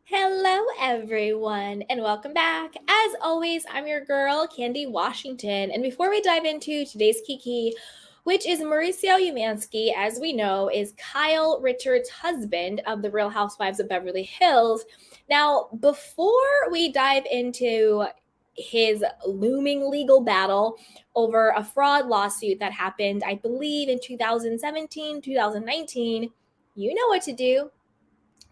Hello, everyone, and welcome back. As always, I'm your girl, Candy Washington. And before we dive into today's Kiki, which is Mauricio Umansky, as we know, is Kyle Richards' husband of the Real Housewives of Beverly Hills. Now, before we dive into his looming legal battle over a fraud lawsuit that happened, I believe, in 2017, 2019, you know what to do.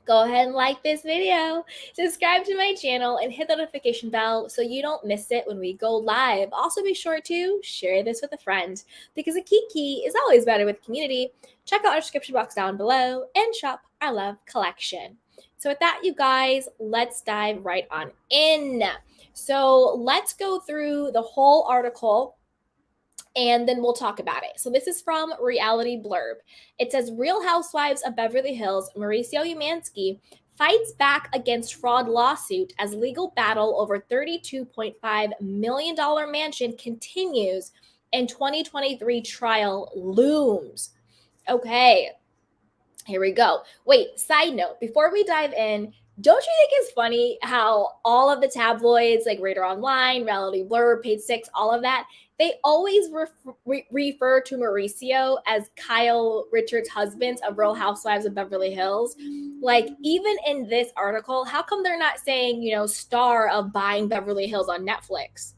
Go ahead and like this video, subscribe to my channel, and hit the notification bell so you don't miss it when we go live. Also, be sure to share this with a friend because a kiki is always better with community. Check out our description box down below and shop our love collection. So with that, you guys, let's dive right on in. So let's go through the whole article and then we'll talk about it. So this is from Reality Blurb. It says Real Housewives of Beverly Hills, Mauricio Umansky fights back against fraud lawsuit as legal battle over $32.5 million mansion continues and 2023 trial looms. Okay, here we go. Wait, side note, before we dive in, don't you think it's funny how all of the tabloids, like Radar Online, Reality Blur, Page Six, all of that, they always refer to Mauricio as Kyle Richards' husband of Real Housewives of Beverly Hills. Like, even in this article, how come they're not saying, star of Buying Beverly Hills on Netflix?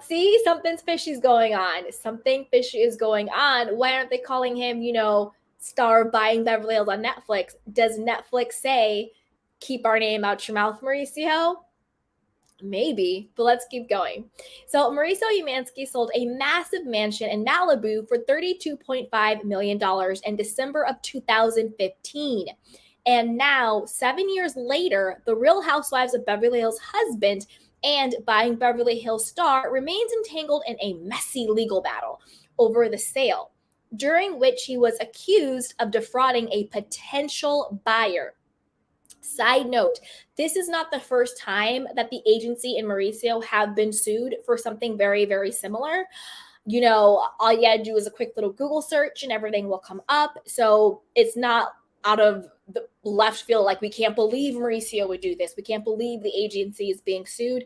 See, something's fishy is going on. Something fishy is going on. Why aren't they calling him, star of Buying Beverly Hills on Netflix? Does Netflix say, keep our name out your mouth, Mauricio? Maybe, but let's keep going. So Mauricio Umansky sold a massive mansion in Malibu for $32.5 million in December of 2015. And now, 7 years later, the Real Housewives of Beverly Hills husband and Buying Beverly Hills star remains entangled in a messy legal battle over the sale, during which he was accused of defrauding a potential buyer. Side note, this is not the first time that the agency and Mauricio have been sued for something very, very similar. All you gotta do is a quick little Google search and everything will come up. So it's not out of the left field, like we can't believe Mauricio would do this. We can't believe the agency is being sued.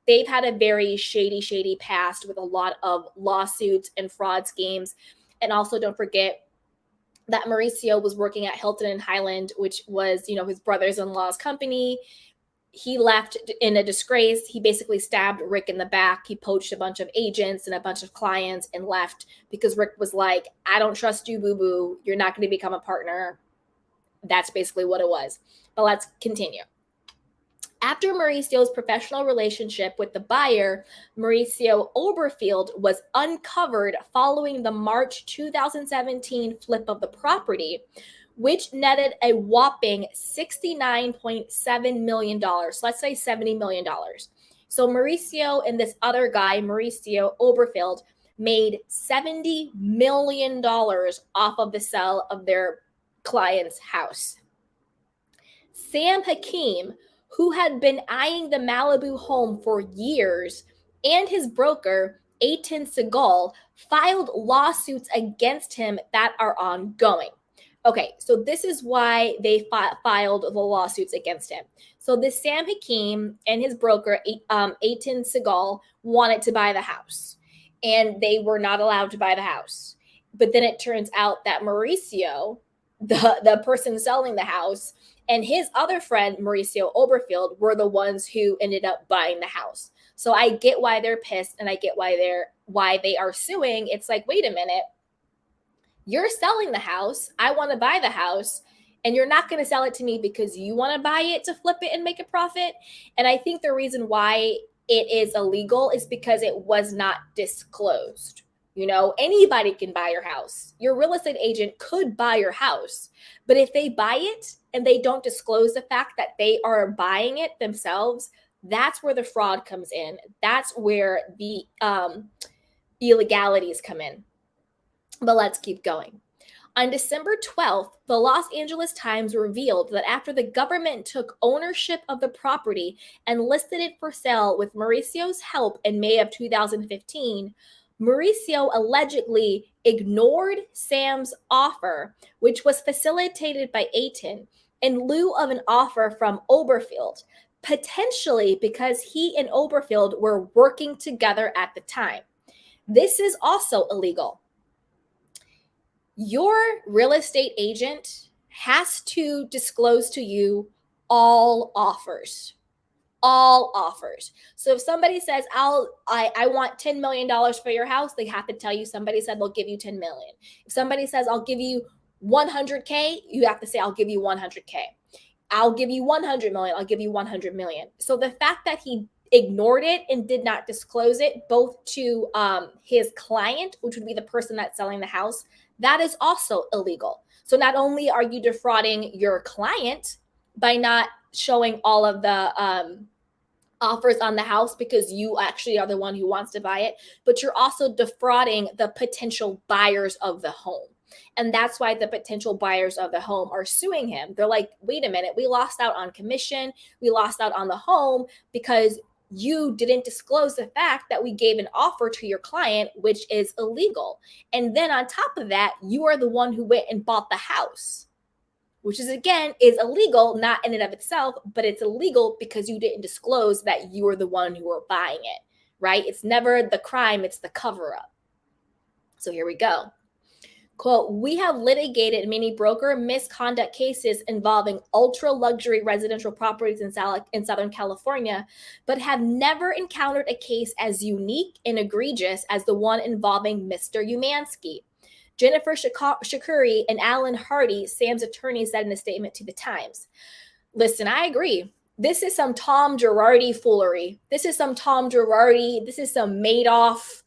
They've had a very shady past with a lot of lawsuits and fraud schemes. And also, don't forget, that Mauricio was working at Hilton and Highland, which was, his brother's-in-law's company. He left in a disgrace. He basically stabbed Rick in the back. He poached a bunch of agents and a bunch of clients and left because Rick was like, I don't trust you, boo-boo. You're not going to become a partner. That's basically what it was. But let's continue. After Mauricio's professional relationship with the buyer, Mauricio Oberfield, was uncovered following the March 2017 flip of the property, which netted a whopping $69.7 million. So let's say $70 million. So Mauricio and this other guy, Mauricio Oberfield, made $70 million off of the sale of their client's house. Sam Hakim, who had been eyeing the Malibu home for years, and his broker, Eitan Segal, filed lawsuits against him that are ongoing. Okay, so this is why they filed the lawsuits against him. So this Sam Hakim and his broker, Eitan Segal, wanted to buy the house, and they were not allowed to buy the house. But then it turns out that Mauricio, the person selling the house, and his other friend, Mauricio Oberfield, were the ones who ended up buying the house. So I get why they're pissed, and I get why they are suing. It's like, wait a minute, you're selling the house. I want to buy the house, and you're not going to sell it to me because you want to buy it to flip it and make a profit. And I think the reason why it is illegal is because it was not disclosed. Anybody can buy your house. Your real estate agent could buy your house. But if they buy it and they don't disclose the fact that they are buying it themselves, that's where the fraud comes in. That's where the illegalities come in. But let's keep going. On December 12th, the Los Angeles Times revealed that after the government took ownership of the property and listed it for sale with Mauricio's help in May of 2015, Mauricio allegedly ignored Sam's offer, which was facilitated by Eitan, in lieu of an offer from Oberfield, potentially because he and Oberfield were working together at the time. This is also illegal. Your real estate agent has to disclose to you all offers. All offers. So if somebody says, I want $10 million for your house, they have to tell you. Somebody said they'll give you 10 million. If somebody says, I'll give you 100K, you have to say, I'll give you 100K. I'll give you 100 million. I'll give you 100 million. So the fact that he ignored it and did not disclose it both to his client, which would be the person that's selling the house, that is also illegal. So not only are you defrauding your client by not showing all of the offers on the house because you actually are the one who wants to buy it, but you're also defrauding the potential buyers of the home. And that's why the potential buyers of the home are suing him. They're like, wait a minute, we lost out on commission. We lost out on the home because you didn't disclose the fact that we gave an offer to your client, which is illegal. And then on top of that, you are the one who went and bought the house, which is, again, is illegal, not in and of itself, but it's illegal because you didn't disclose that you were the one who were buying it, right? It's never the crime, it's the cover up. So here we go. Quote, we have litigated many broker misconduct cases involving ultra luxury residential properties in Southern California, but have never encountered a case as unique and egregious as the one involving Mr. Umansky. Jennifer Shakuri and Alan Hardy, Sam's attorney, said in a statement to the Times. Listen, I agree. This is some Tom Girardi foolery. This is some Tom Girardi. This is some Madoff.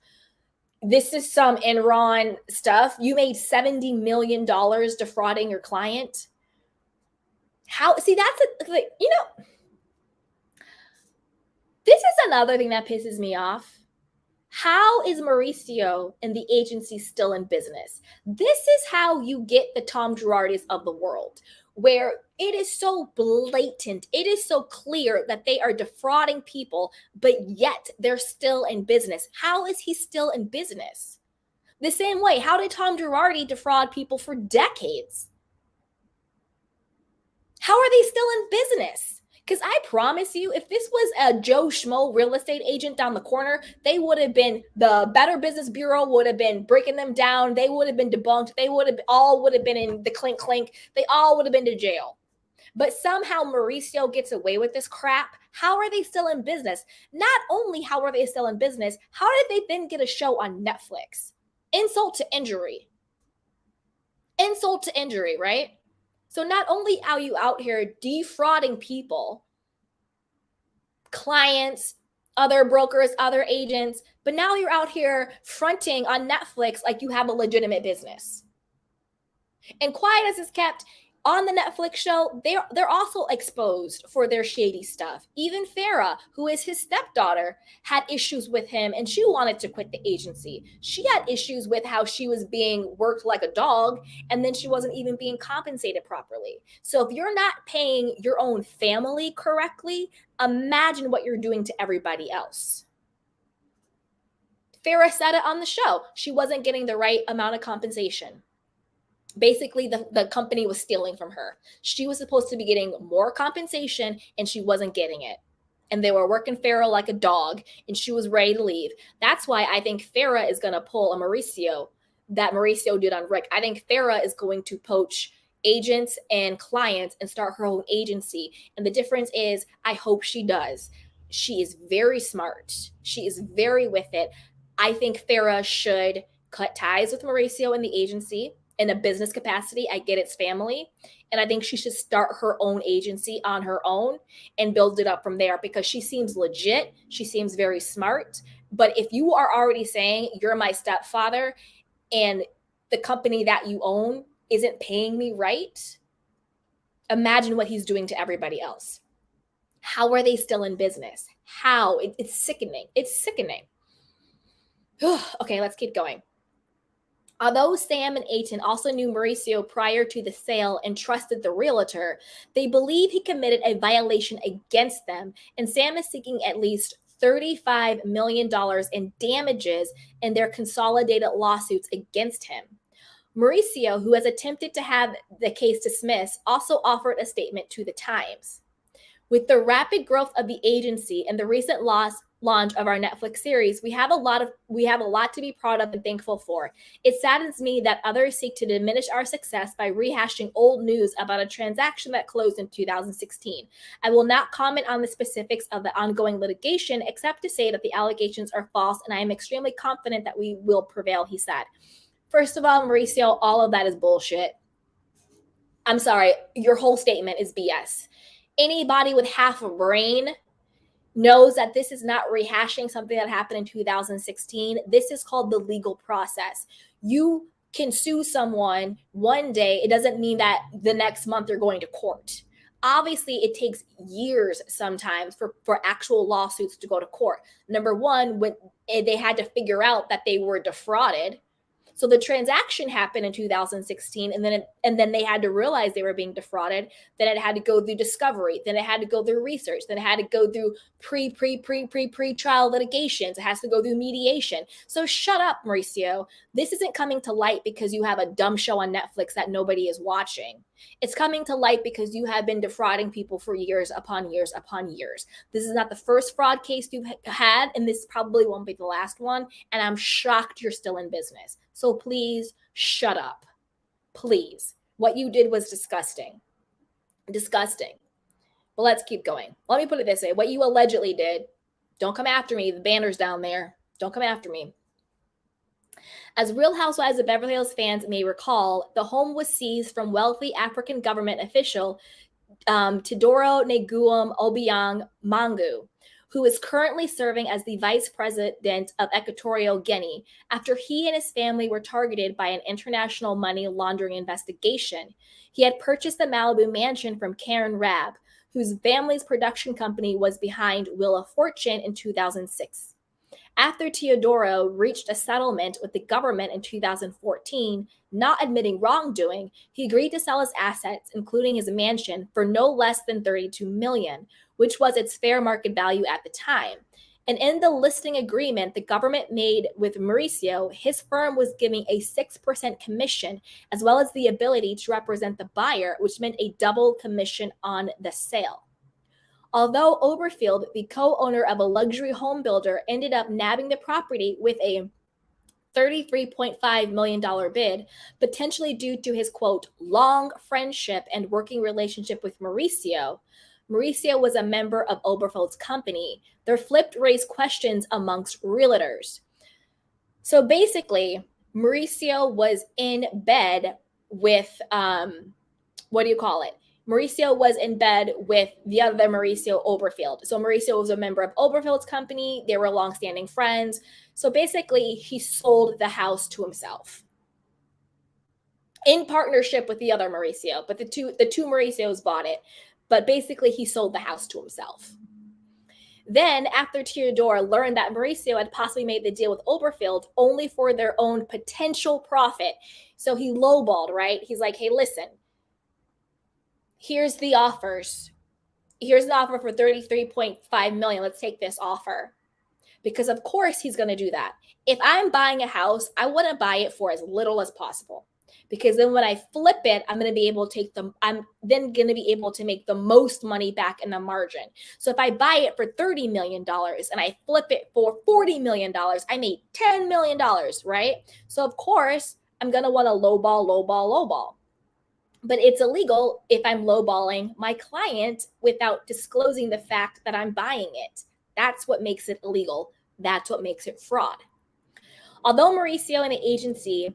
This is some Enron stuff. You made $70 million defrauding your client. How? See, that's this is another thing that pisses me off. How is Mauricio and the agency still in business? This is how you get the Tom Girardis of the world, where it is so blatant, it is so clear that they are defrauding people, but yet they're still in business. How is he still in business? The same way, how did Tom Girardi defraud people for decades? How are they still in business? Because I promise you, if this was a Joe Schmo real estate agent down the corner, they would have been, the Better Business Bureau would have been breaking them down. They would have been debunked. They would have been in the clink clink. They all would have been to jail. But somehow Mauricio gets away with this crap. How are they still in business? Not only how are they still in business, how did they then get a show on Netflix? Insult to injury. Insult to injury, right? So not only are you out here defrauding people, clients, other brokers, other agents, but now you're out here fronting on Netflix like you have a legitimate business. And quiet as it's kept, on the Netflix show, they're also exposed for their shady stuff. Even Farrah, who is his stepdaughter, had issues with him and she wanted to quit the agency. She had issues with how she was being worked like a dog and then she wasn't even being compensated properly. So if you're not paying your own family correctly, imagine what you're doing to everybody else. Farrah said it on the show. She wasn't getting the right amount of compensation. Basically, the company was stealing from her. She was supposed to be getting more compensation and she wasn't getting it. And they were working Farrah like a dog and she was ready to leave. That's why I think Farrah is going to pull a Mauricio that Mauricio did on Rick. I think Farrah is going to poach agents and clients and start her own agency. And the difference is, I hope she does. She is very smart. She is very with it. I think Farrah should cut ties with Mauricio and the agency. In a business capacity, I get it's family. And I think she should start her own agency on her own and build it up from there because she seems legit. She seems very smart. But if you are already saying you're my stepfather and the company that you own isn't paying me right, imagine what he's doing to everybody else. How are they still in business? How? It's sickening. It's sickening. Okay, let's keep going. Although Sam and Ayton also knew Mauricio prior to the sale and trusted the realtor, they believe he committed a violation against them, and Sam is seeking at least $35 million in damages in their consolidated lawsuits against him. Mauricio, who has attempted to have the case dismissed, also offered a statement to the Times. With the rapid growth of the agency and the recent launch of our Netflix series, we have a lot to be proud of and thankful for. It saddens me that others seek to diminish our success by rehashing old news about a transaction that closed in 2016. I will not comment on the specifics of the ongoing litigation, except to say that the allegations are false, and I am extremely confident that we will prevail, he said. First of all, Mauricio, all of that is bullshit. I'm sorry, your whole statement is BS. Anybody with half a brain knows that this is not rehashing something that happened in 2016. This is called the legal process. You can sue someone one day. It doesn't mean that the next month they're going to court. Obviously, it takes years sometimes for actual lawsuits to go to court. Number one, when they had to figure out that they were defrauded. So the transaction happened in 2016, and then they had to realize they were being defrauded. Then it had to go through discovery. Then it had to go through research. Then it had to go through pre-trial litigations. It has to go through mediation. So shut up, Mauricio. This isn't coming to light because you have a dumb show on Netflix that nobody is watching. It's coming to light because you have been defrauding people for years upon years upon years. This is not the first fraud case you've had, and this probably won't be the last one. And I'm shocked you're still in business. So please shut up. Please. What you did was disgusting. Disgusting. But let's keep going. Let me put it this way. What you allegedly did, don't come after me. The banner's down there. Don't come after me. As Real Housewives of Beverly Hills fans may recall, the home was seized from wealthy African government official Teodoro Neguam Obiang Mangu, who is currently serving as the vice president of Equatorial Guinea after he and his family were targeted by an international money laundering investigation. He had purchased the Malibu mansion from Karen rhobh, whose family's production company was behind Wheel of Fortune in 2006. After Teodoro reached a settlement with the government in 2014, not admitting wrongdoing, he agreed to sell his assets, including his mansion, for no less than $32 million, which was its fair market value at the time. And in the listing agreement the government made with Mauricio, his firm was giving a 6% commission, as well as the ability to represent the buyer, which meant a double commission on the sale. Although Oberfield, the co-owner of a luxury home builder, ended up nabbing the property with a $33.5 million bid, potentially due to his, quote, long friendship and working relationship with Mauricio. Mauricio was a member of Oberfield's company. Their flip raised questions amongst realtors. So basically, Mauricio was in bed with, Mauricio was in bed with the other Mauricio, Oberfield. So Mauricio was a member of Oberfield's company. They were longstanding friends. So basically, he sold the house to himself in partnership with the other Mauricio. But the two Mauricios bought it. But basically, he sold the house to himself. Then, after Teodoro learned that Mauricio had possibly made the deal with Oberfield only for their own potential profit, so he lowballed, right? He's like, hey, listen. Here's the offers. Here's the offer for $33.5 million. Let's take this offer. Because of course he's going to do that. If I'm buying a house, I want to buy it for as little as possible. Because then when I flip it, I'm then going to be able to make the most money back in the margin. So if I buy it for $30 million and I flip it for $40 million, I made $10 million, right? So of course, I'm going to want to lowball. But it's illegal if I'm lowballing my client without disclosing the fact that I'm buying it. That's what makes it illegal. That's what makes it fraud. Although Mauricio and the agency,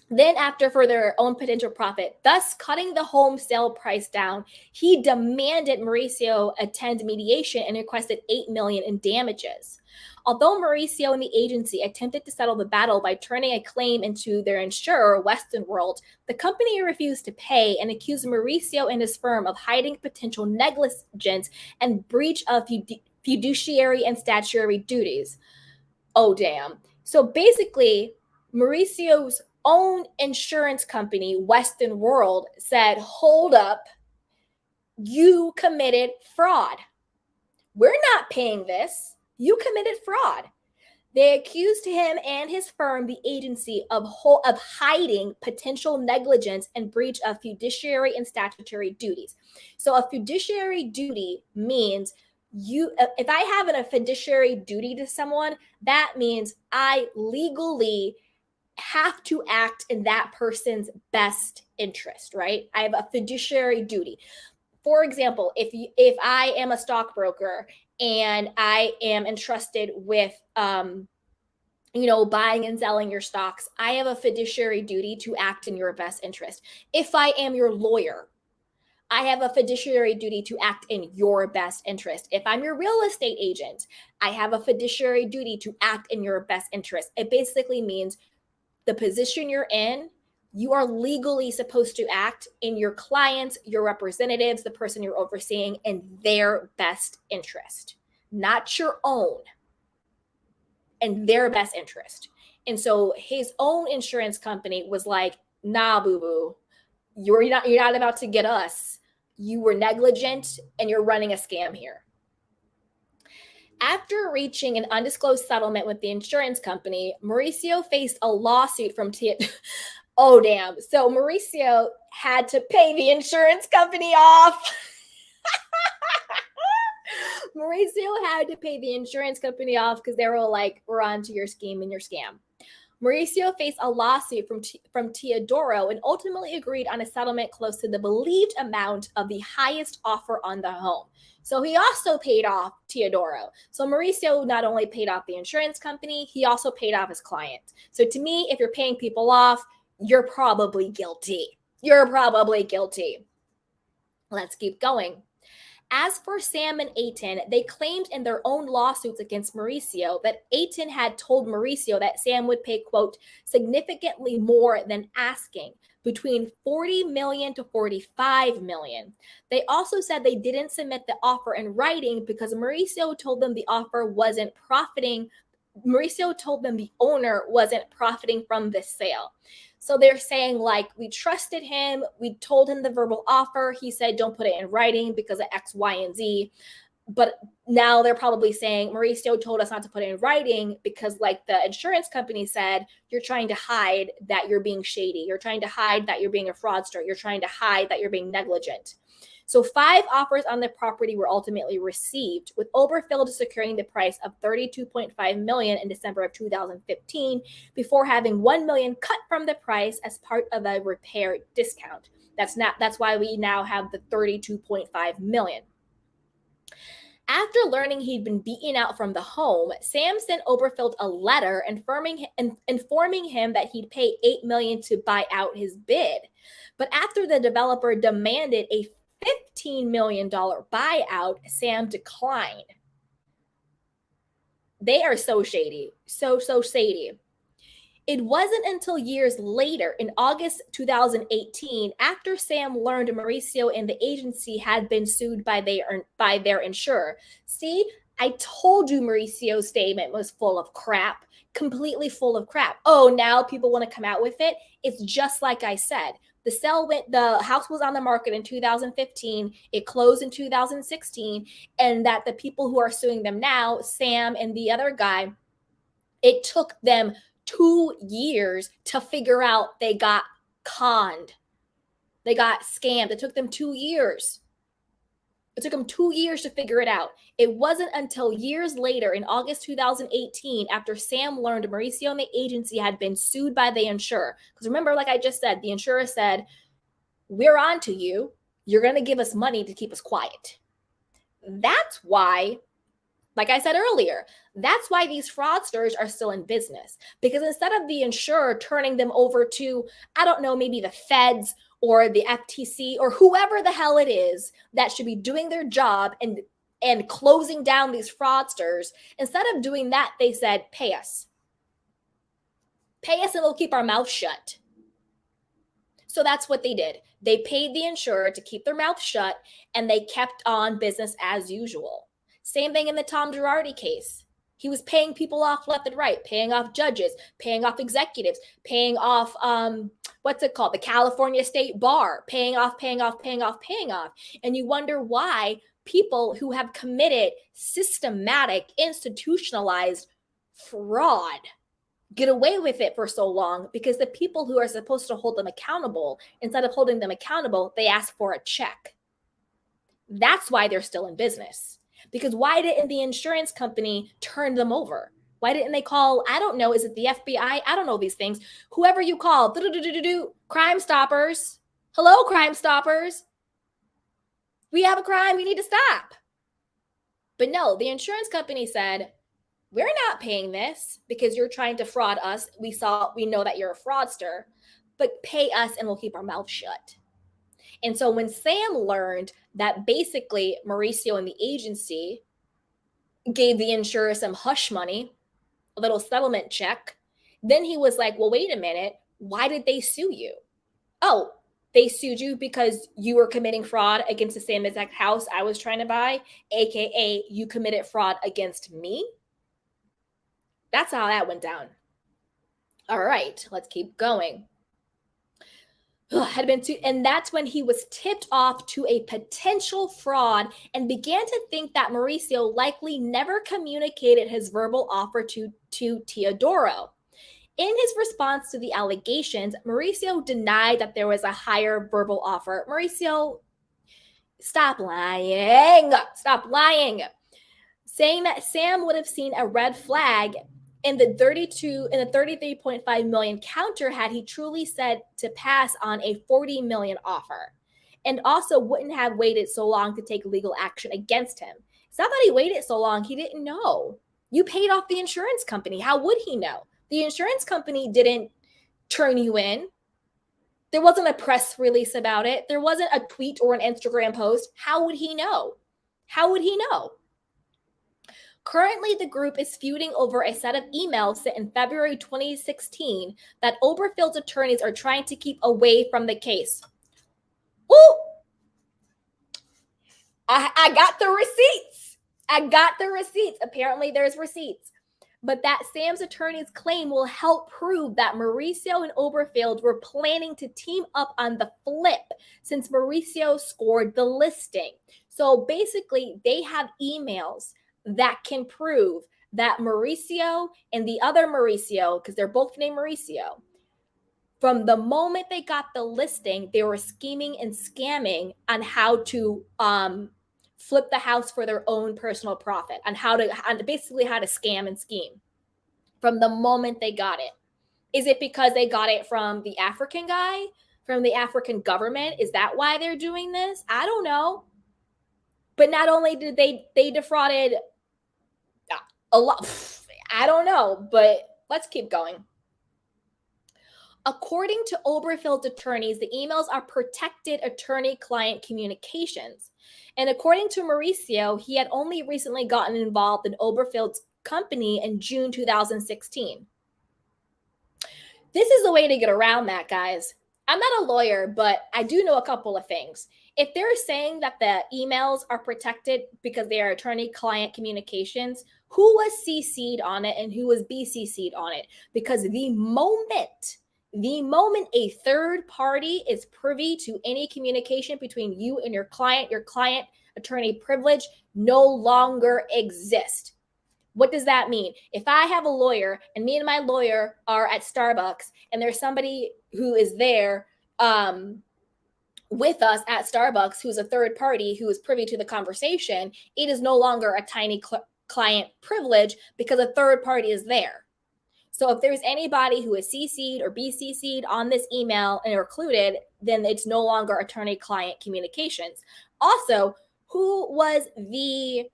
Then after for their own potential profit, thus cutting the home sale price down, he demanded Mauricio attend mediation and requested $8 million in damages. Although Mauricio and the agency attempted to settle the battle by turning a claim into their insurer, Western World, the company refused to pay and accused Mauricio and his firm of hiding potential negligence and breach of fiduciary and statutory duties. Oh, damn. So basically, Mauricio's own insurance company, Western World, said, hold up, you committed fraud. We're not paying this. You committed fraud. They accused him and his firm, the agency, of hiding potential negligence and breach of fiduciary and statutory duties. So a fiduciary duty means if I have a fiduciary duty to someone, that means I legally have to act in that person's best interest, right? I have a fiduciary duty. For example, if I am a stockbroker and I am entrusted with buying and selling your stocks, I have a fiduciary duty to act in your best interest. If I am your lawyer, I have a fiduciary duty to act in your best interest. If I'm your real estate agent, I have a fiduciary duty to act in your best interest. It basically means the position you're in, you are legally supposed to act in your clients, your representatives, the person you're overseeing, in their best interest, not your own, and their best interest. And so his own insurance company was like, nah, boo-boo, you're not about to get us. You were negligent and you're running a scam here. After reaching an undisclosed settlement with the insurance company, Mauricio faced a lawsuit from Oh, damn. So Mauricio had to pay the insurance company off. Mauricio had to pay the insurance company off because they were like, we're on to your scheme and your scam. Mauricio faced a lawsuit from Teodoro and ultimately agreed on a settlement close to the believed amount of the highest offer on the home. So he also paid off Teodoro. So Mauricio not only paid off the insurance company, he also paid off his client. So to me, if you're paying people off, you're probably guilty. You're probably guilty. Let's keep going. As for Sam and Aiton, they claimed in their own lawsuits against Mauricio that Aiton had told Mauricio that Sam would pay, quote, significantly more than asking, between $40 million to $45 million. They also said they didn't submit the offer in writing because Mauricio told them the offer wasn't profiting. Mauricio told them the owner wasn't profiting from the sale. So they're saying, like, we trusted him. We told him the verbal offer. He said, don't put it in writing because of X, Y, and Z. But now they're probably saying Mauricio told us not to put it in writing because, like the insurance company said, you're trying to hide that you're being shady. You're trying to hide that you're being a fraudster. You're trying to hide that you're being negligent. So 5 offers on the property were ultimately received, with Oberfeld securing the price of $32.5 million in December of 2015 before having $1 million cut from the price as part of a repair discount. That's why we now have the $32.5 million. After learning he'd been beaten out from the home, Sam sent Oberfeld a letter informing him that he'd pay $8 million to buy out his bid. But after the developer demanded a $15 million buyout, Sam declined. They are so shady. So shady. It wasn't until years later, in August 2018, after Sam learned Mauricio and the agency had been sued by their insurer. See, I told you Mauricio's statement was full of crap, completely full of crap. Oh, now people want to come out with it? It's just like I said. The house was on the market in 2015. It closed in 2016. And that the people who are suing them now, Sam and the other guy, it took them 2 years to figure out they got conned. They got scammed. It took them 2 years. It took them 2 years to figure it out. It wasn't until years later, in August 2018, after Sam learned Mauricio and the agency had been sued by the insurer. Because remember, like I just said, the insurer said, we're on to you. You're going to give us money to keep us quiet. That's why, like I said earlier, that's why these fraudsters are still in business. Because instead of the insurer turning them over to, I don't know, maybe the feds or the FTC or whoever the hell it is that should be doing their job and closing down these fraudsters, instead of doing that, they said, pay us. Pay us and we'll keep our mouth shut. So that's what they did. They paid the insurer to keep their mouth shut, and they kept on business as usual. Same thing in the Tom Girardi case. He was paying people off left and right, paying off judges, paying off executives, paying off, the California State Bar, paying off. And you wonder why people who have committed systematic, institutionalized fraud get away with it for so long? Because the people who are supposed to hold them accountable, instead of holding them accountable, they ask for a check. That's why they're still in business. Because why didn't the insurance company turn them over? Why didn't they call, I don't know, is it the FBI? I don't know these things. Whoever you call, Crime Stoppers. Hello, Crime Stoppers. We have a crime, we need to stop. But no, the insurance company said, we're not paying this because you're trying to fraud us. We know that you're a fraudster, but pay us and we'll keep our mouth shut. And so when Sam learned that basically Mauricio and the agency gave the insurer some hush money, a little settlement check, then he was like, well, wait a minute. Why did they sue you? Oh, they sued you because you were committing fraud against the same exact house I was trying to buy, AKA you committed fraud against me. That's how that went down. All right, let's keep going. And that's when he was tipped off to a potential fraud and began to think that Mauricio likely never communicated his verbal offer to Teodoro. In his response to the allegations, Mauricio denied that there was a higher verbal offer. Mauricio, stop lying. Stop lying. Saying that Sam would have seen a red flag in the 33.5 million counter had he truly said to pass on a 40 million offer, and also wouldn't have waited so long to take legal action against him. It's not that he waited so long, he didn't know. You paid off the insurance company. How would he know? The insurance company didn't turn you in. There wasn't a press release about it. There wasn't a tweet or an Instagram post. How would he know? How would he know? Currently, the group is feuding over a set of emails sent in February 2016 that Oberfield's attorneys are trying to keep away from the case. Ooh! I got the receipts. Apparently, there's receipts. But that Sam's attorneys claim will help prove that Mauricio and Oberfield were planning to team up on the flip since Mauricio scored the listing. So basically, they have emails that can prove that Mauricio and the other Mauricio, because they're both named Mauricio, from the moment they got the listing, they were scheming and scamming on how to flip the house for their own personal profit, on basically how to scam and scheme from the moment they got it. Is it because they got it from the African guy, from the African government? Is that why they're doing this? I don't know. But not only did they defrauded a lot, I don't know, but let's keep going. According to Oberfield's attorneys, the emails are protected attorney-client communications. And according to Mauricio, he had only recently gotten involved in Oberfield's company in June 2016. This is the way to get around that, guys. I'm not a lawyer, but I do know a couple of things. If they're saying that the emails are protected because they are attorney-client communications, who was CC'd on it and who was BCC'd on it? Because the moment a third party is privy to any communication between you and your client attorney privilege no longer exists. What does that mean? If I have a lawyer and me and my lawyer are at Starbucks and there's somebody who is there with us at Starbucks who's a third party who is privy to the conversation, it is no longer a tiny client privilege because a third party is there. So if there's anybody who is CC'd or BCC'd on this email and are included, then it's no longer attorney-client communications. Also, who was the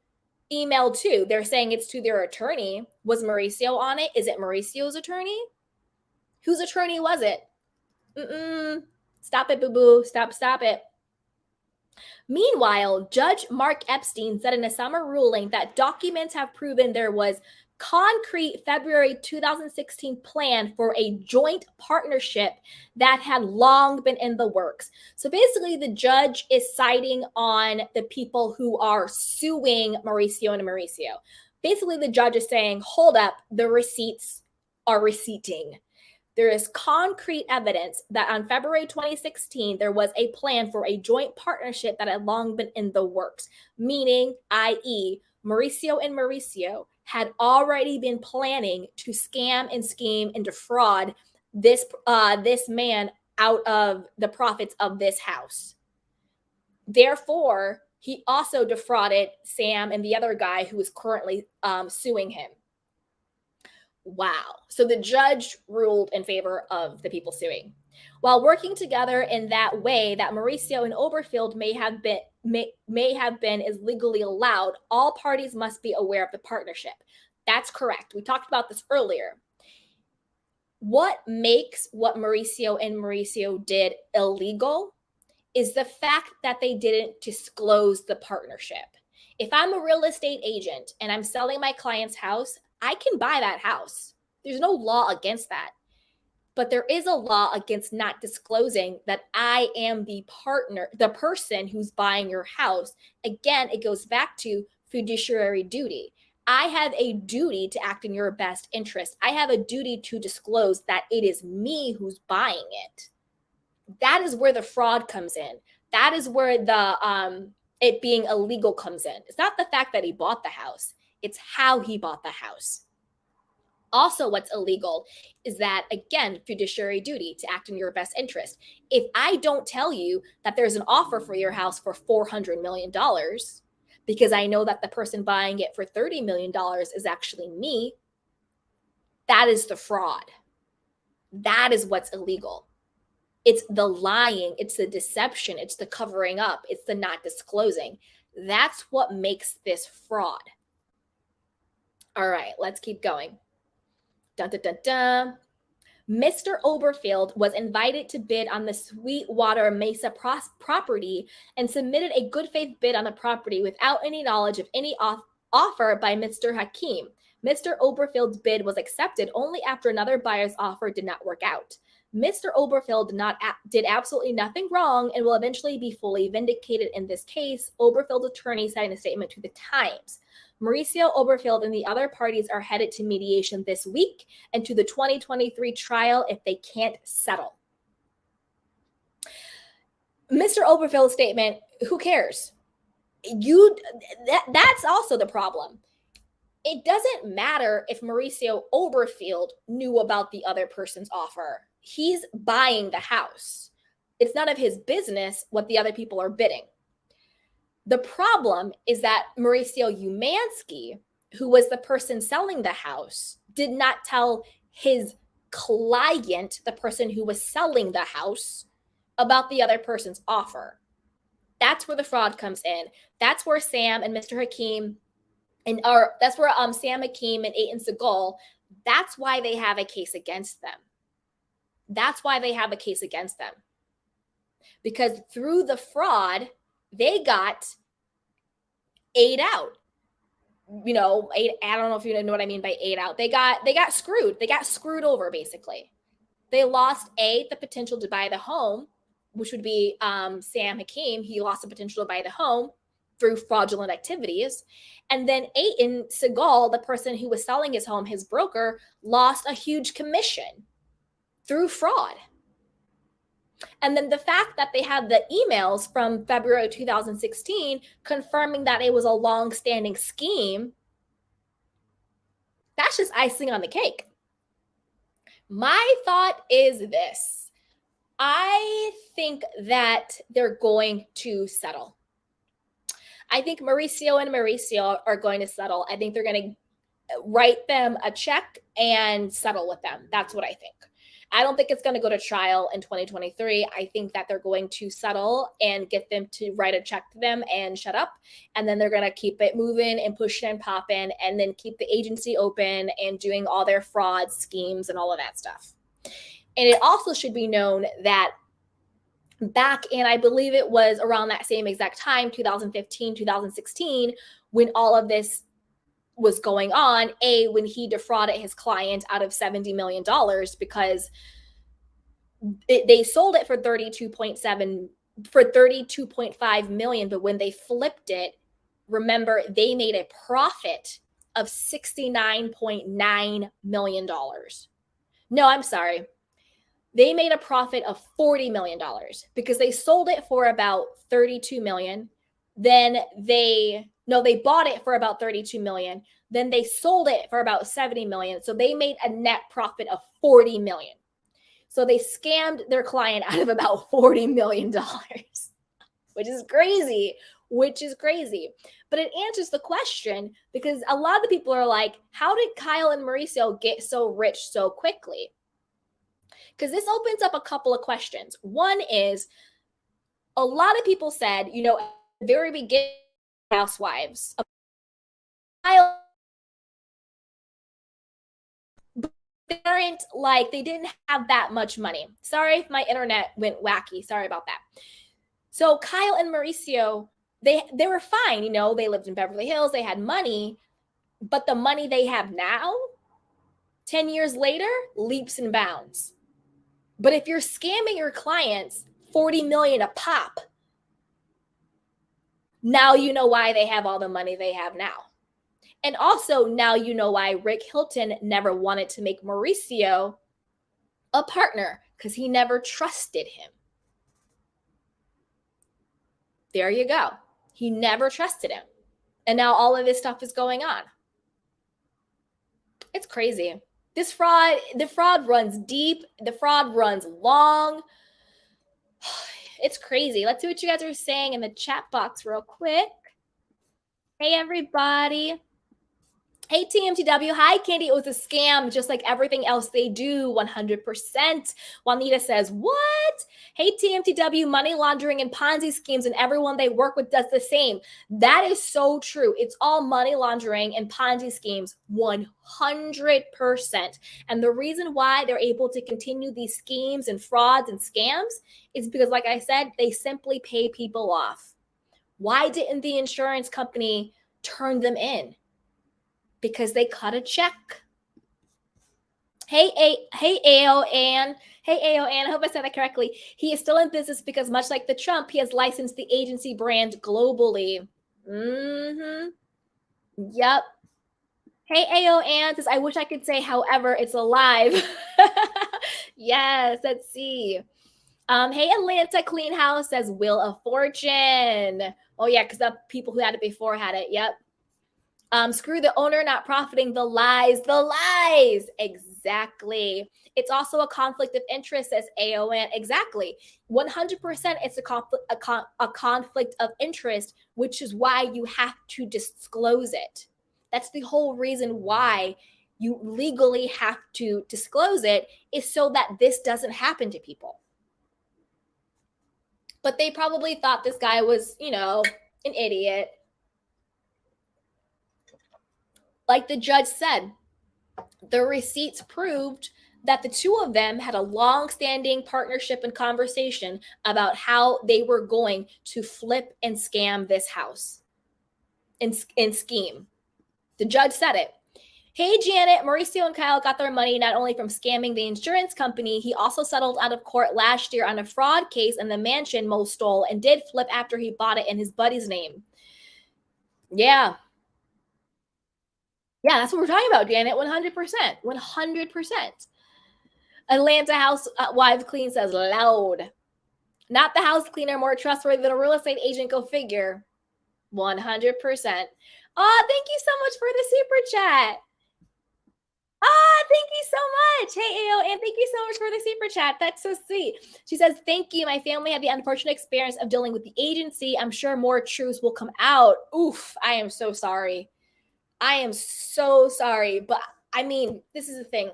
email to? They're saying it's to their attorney. Was Mauricio on it? Is it Mauricio's attorney? Whose attorney was it? Stop it, boo-boo. Stop it. Meanwhile, Judge Mark Epstein said in a summer ruling that documents have proven there was concrete February 2016 plan for a joint partnership that had long been in the works. So basically, the judge is citing on the people who are suing Mauricio and Mauricio. Basically, the judge is saying, hold up, the receipts are receipting. There is concrete evidence that on February 2016, there was a plan for a joint partnership that had long been in the works, meaning, i.e., Mauricio and Mauricio had already been planning to scam and scheme and defraud this man out of the profits of this house. Therefore, he also defrauded Sam and the other guy who is currently suing him. Wow. So the judge ruled in favor of the people suing. While working together in that way that Mauricio and Oberfield may have been is legally allowed, all parties must be aware of the partnership. That's correct. We talked about this earlier. What makes what Mauricio did illegal is the fact that they didn't disclose the partnership. If I'm a real estate agent and I'm selling my client's house, I can buy that house. There's no law against that. But there is a law against not disclosing that I am the partner, the person who's buying your house. Again, it goes back to fiduciary duty. I have a duty to act in your best interest. I have a duty to disclose that it is me who's buying it. That is where the fraud comes in. That is where the it being illegal comes in. It's not the fact that he bought the house. It's how he bought the house. Also, what's illegal is that, again, fiduciary duty to act in your best interest. If I don't tell you that there's an offer for your house for $400 million, because I know that the person buying it for $30 million is actually me, that is the fraud. That is what's illegal. It's the lying, it's the deception, it's the covering up, it's the not disclosing. That's what makes this fraud. All right, let's keep going. Dun, dun, dun, dun. Mr. Oberfield was invited to bid on the Sweetwater Mesa property and submitted a good faith bid on the property without any knowledge of any offer by Mr. Hakim. Mr. Oberfield's bid was accepted only after another buyer's offer did not work out. Mr. Oberfield did absolutely nothing wrong and will eventually be fully vindicated in this case, Oberfield's attorney said in a statement to the Times. Mauricio Oberfield and the other parties are headed to mediation this week and to the 2023 trial if they can't settle. Mr. Oberfield's statement, who cares? That's also the problem. It doesn't matter if Mauricio Oberfield knew about the other person's offer. He's buying the house. It's none of his business what the other people are bidding. The problem is that Mauricio Umansky, who was the person selling the house, did not tell his client, the person who was selling the house, about the other person's offer. That's where the fraud comes in. That's where Sam and Mr. Hakim, that's where Sam Hakim and Aiton Segal, that's why they have a case against them. That's why they have a case against them. Because through the fraud, they got ate out. I don't know if you know what I mean by ate out. They got screwed. They got screwed over, basically. They lost the potential to buy the home, which would be Sam Hakim. He lost the potential to buy the home through fraudulent activities. And then Aiton Segal, the person who was selling his home, his broker, lost a huge commission through fraud. And then the fact that they had the emails from February 2016 confirming that it was a long-standing scheme, that's just icing on the cake. My thought is this. I think that they're going to settle. I think Mauricio and Mauricio are going to settle. I think they're going to write them a check and settle with them. That's what I think. I don't think it's going to go to trial in 2023. I think that they're going to settle and get them to write a check to them and shut up. And then they're going to keep it moving and pushing and popping and then keep the agency open and doing all their fraud schemes and all of that stuff. And it also should be known that back in, I believe it was around that same exact time, 2015, 2016, when all of this was going on, when he defrauded his client out of $70 million because they sold it for 32.5 million, but when they flipped it, remember, they made a profit of $69.9 million. No, I'm sorry. They made a profit of $40 million because they sold it for about 32 million. Then they No, they bought it for about 32 million. Then they sold it for about 70 million. So they made a net profit of 40 million. So they scammed their client out of about $40 million, which is crazy, But it answers the question, because a lot of the people are like, how did Kyle and Mauricio get so rich so quickly? Because this opens up a couple of questions. One is, a lot of people said, at the very beginning, housewives, Kyle, they didn't have that much money. Sorry if my internet went wacky. Sorry about that. So Kyle and Mauricio, they were fine. They lived in Beverly Hills. They had money, but the money they have now, 10 years later, leaps and bounds. But if you're scamming your clients 40 million a pop, now you know why they have all the money they have now. And also now you know why Rick Hilton never wanted to make Mauricio a partner, because he never trusted him. There you go. He never trusted him. And now all of this stuff is going on. It's crazy. The fraud runs deep. The fraud runs long. It's crazy. Let's see what you guys are saying in the chat box real quick. Hey, everybody. Hey, TMTW. Hi, Candy. It was a scam, just like everything else they do, 100%. Juanita says, what? Hey, TMTW, money laundering and Ponzi schemes, and everyone they work with does the same. That is so true. It's all money laundering and Ponzi schemes, 100%. And the reason why they're able to continue these schemes and frauds and scams is because, like I said, they simply pay people off. Why didn't the insurance company turn them in? Because they cut a check. Hey, AO Ann. Hey, AO Ann. I hope I said that correctly. He is still in business because, much like the Trump, he has licensed the agency brand globally. Yep. Hey, AO Ann says, I wish I could say, however, it's alive. Yes, let's see. Hey, Atlanta Clean House says, Wheel of Fortune. Oh, yeah, because the people who had it before had it. Yep. Screw the owner not profiting, the lies. Exactly. It's also a conflict of interest, says AON. Exactly. 100% it's a conflict of interest, which is why you have to disclose it. That's the whole reason why you legally have to disclose it, is so that this doesn't happen to people. But they probably thought this guy was, an idiot. Like the judge said, the receipts proved that the two of them had a long-standing partnership and conversation about how they were going to flip and scam this house and scheme. The judge said it. Hey, Janet, Mauricio and Kyle got their money not only from scamming the insurance company, he also settled out of court last year on a fraud case in the mansion Mo stole and did flip after he bought it in his buddy's name. Yeah. Yeah, that's what we're talking about, Janet. 100%. 100%. Atlanta Housewives Clean says loud. Not the house cleaner, more trustworthy than a real estate agent. Go figure. 100%. Oh, thank you so much for the super chat. Thank you so much. Hey, AO, and thank you so much for the super chat. That's so sweet. She says, thank you. My family had the unfortunate experience of dealing with the agency. I'm sure more truths will come out. Oof, I am so sorry. I am so sorry. But I mean, this is the thing.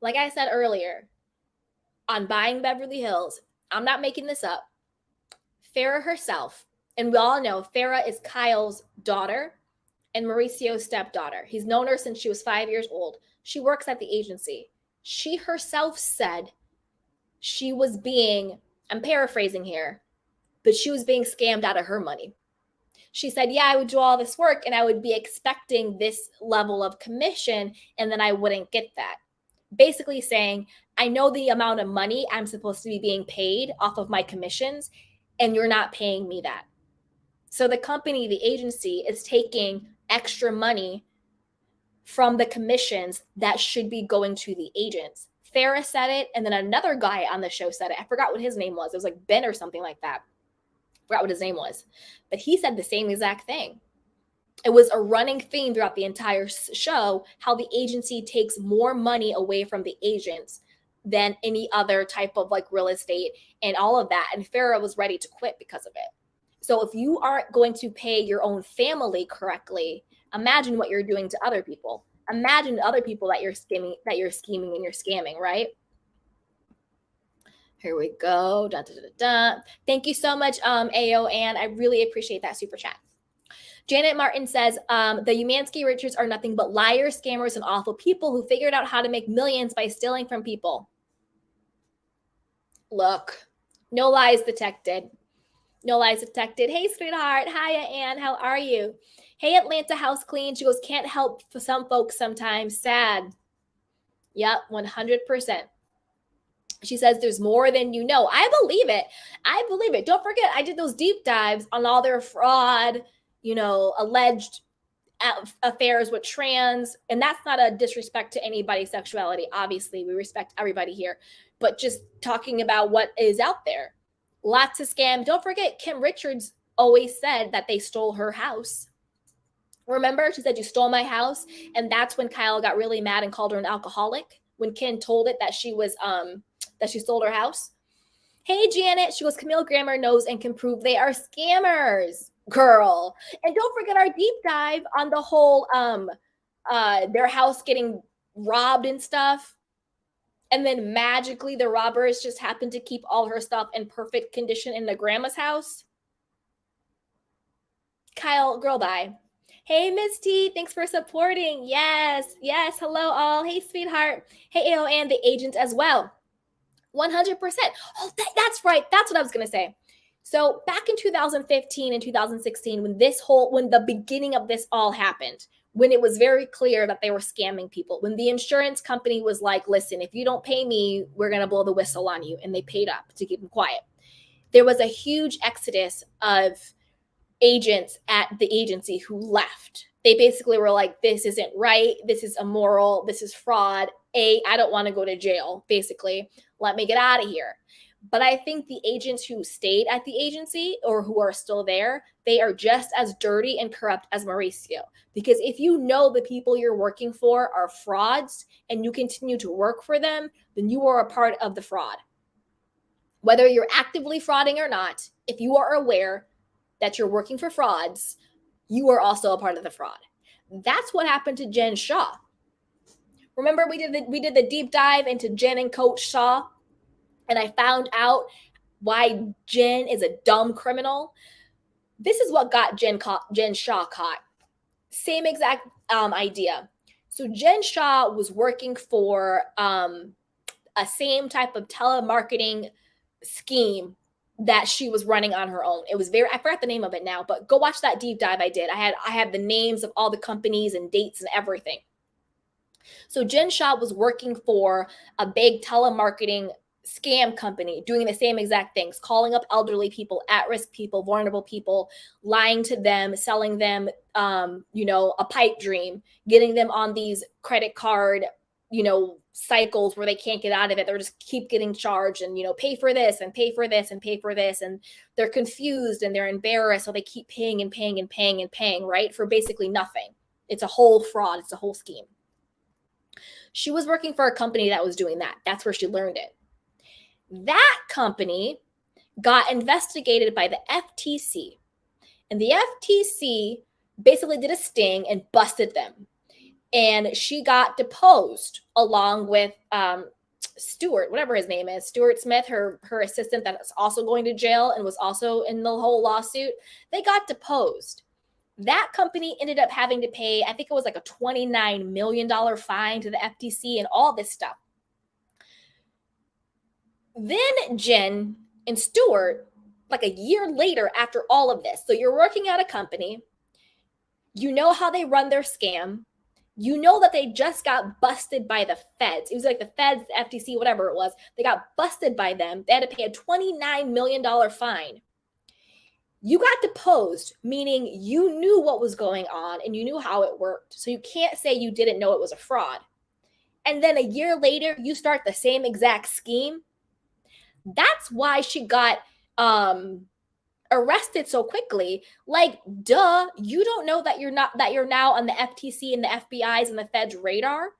Like I said earlier, on Buying Beverly Hills, I'm not making this up. Farrah herself, and we all know Farrah is Kyle's daughter and Mauricio's stepdaughter. He's known her since she was 5 years old. She works at the agency. She herself said she was being, I'm paraphrasing here, but she was being scammed out of her money. She said, yeah, I would do all this work and I would be expecting this level of commission, and then I wouldn't get that. Basically saying, I know the amount of money I'm supposed to be being paid off of my commissions, and you're not paying me that. So the company, the agency, is taking extra money from the commissions that should be going to the agents. Farrah said it, and then another guy on the show said it. I forgot what his name was. It was like Ben or something like that. forgot what his name was, but he said the same exact thing. It was a running theme throughout the entire show, how the agency takes more money away from the agents than any other type of like real estate and all of that. And Farrah was ready to quit because of it. So if you aren't going to pay your own family correctly, imagine what you're doing to other people. Imagine other people that you're scheming and you're scamming, right? Here we go. Dun, dun, dun, dun. Thank you so much, AO Ann. I really appreciate that super chat. Janet Martin says, the Umansky Richards are nothing but liars, scammers, and awful people who figured out how to make millions by stealing from people. Look, no lies detected. No lies detected. Hey, sweetheart. Hiya, Ann. How are you? Hey, Atlanta House Clean. She goes, can't help for some folks sometimes. Sad. Yep, 100%. She says there's more than you know. I believe it. I believe it. Don't forget, I did those deep dives on all their fraud, alleged affairs with trans. And that's not a disrespect to anybody's sexuality. Obviously, we respect everybody here. But just talking about what is out there. Lots of scam. Don't forget, Kim Richards always said that they stole her house. Remember, she said, you stole my house. And that's when Kyle got really mad and called her an alcoholic. When Kim told it that she was, that she sold her house. Hey, Janet. She goes, Camille Grammer knows and can prove they are scammers, girl. And don't forget our deep dive on the whole, their house getting robbed and stuff. And then magically the robbers just happened to keep all her stuff in perfect condition in the grandma's house. Kyle, girl, bye. Hey, Miss T, thanks for supporting. Yes. Hello, all. Hey, sweetheart. Hey, AO and the agents as well. 100%. Oh, that's right. That's what I was going to say. So back in 2015 and 2016, when the beginning of this all happened, when it was very clear that they were scamming people, when the insurance company was like, listen, if you don't pay me, we're going to blow the whistle on you. And they paid up to keep them quiet. There was a huge exodus of agents at the agency who left. They basically were like, this isn't right. This is immoral. This is fraud. I don't want to go to jail, basically. Let me get out of here. But I think the agents who stayed at the agency or who are still there, they are just as dirty and corrupt as Mauricio. Because if you know the people you're working for are frauds and you continue to work for them, then you are a part of the fraud. Whether you're actively frauding or not, if you are aware that you're working for frauds, you are also a part of the fraud. That's what happened to Jen Shah. Remember we did the deep dive into Jen and Coach Shaw, and I found out why Jen is a dumb criminal. This is what got Jen Shah caught. Same exact idea. So Jen Shah was working for a same type of telemarketing scheme that she was running on her own. It was I forgot the name of it now, but go watch that deep dive I did. I had the names of all the companies and dates and everything. So Jen Shah was working for a big telemarketing scam company, doing the same exact things, calling up elderly people, at-risk people, vulnerable people, lying to them, selling them, a pipe dream, getting them on these credit card, cycles where they can't get out of it. They're just keep getting charged and, pay for this and pay for this and pay for this. And they're confused and they're embarrassed. So they keep paying and paying and paying and paying, right? For basically nothing. It's a whole fraud. It's a whole scheme. She was working for a company that was doing that. That's where she learned it. That company got investigated by the FTC. And the FTC basically did a sting and busted them. And she got deposed along with Stuart, whatever his name is, Stuart Smith, her assistant that's also going to jail and was also in the whole lawsuit. They got deposed. That company ended up having to pay, I think it was like a $29 million fine to the FTC and all this stuff. Then Jen and Stuart, like a year later after all of this, so you're working at a company, you know how they run their scam, you know that they just got busted by the feds. It was like the feds, the FTC, whatever it was. They got busted by them. They had to pay a $29 million fine. You got deposed, meaning you knew what was going on and you knew how it worked. So you can't say you didn't know it was a fraud. And then a year later, you start the same exact scheme. That's why she got arrested so quickly. Like, duh, you don't know that you're now on the FTC and the FBI's and the Fed's radar.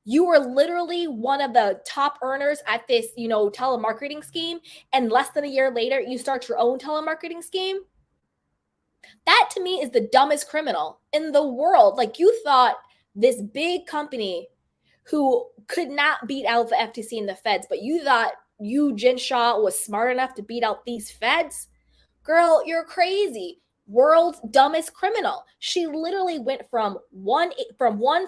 You were literally one of the top earners at this, telemarketing scheme. And less than a year later, you start your own telemarketing scheme. That to me is the dumbest criminal in the world. Like, you thought this big company who could not beat out the FTC and the feds, but you thought you, Jen Shaw, was smart enough to beat out these feds? Girl, you're crazy. World's dumbest criminal. She literally went from one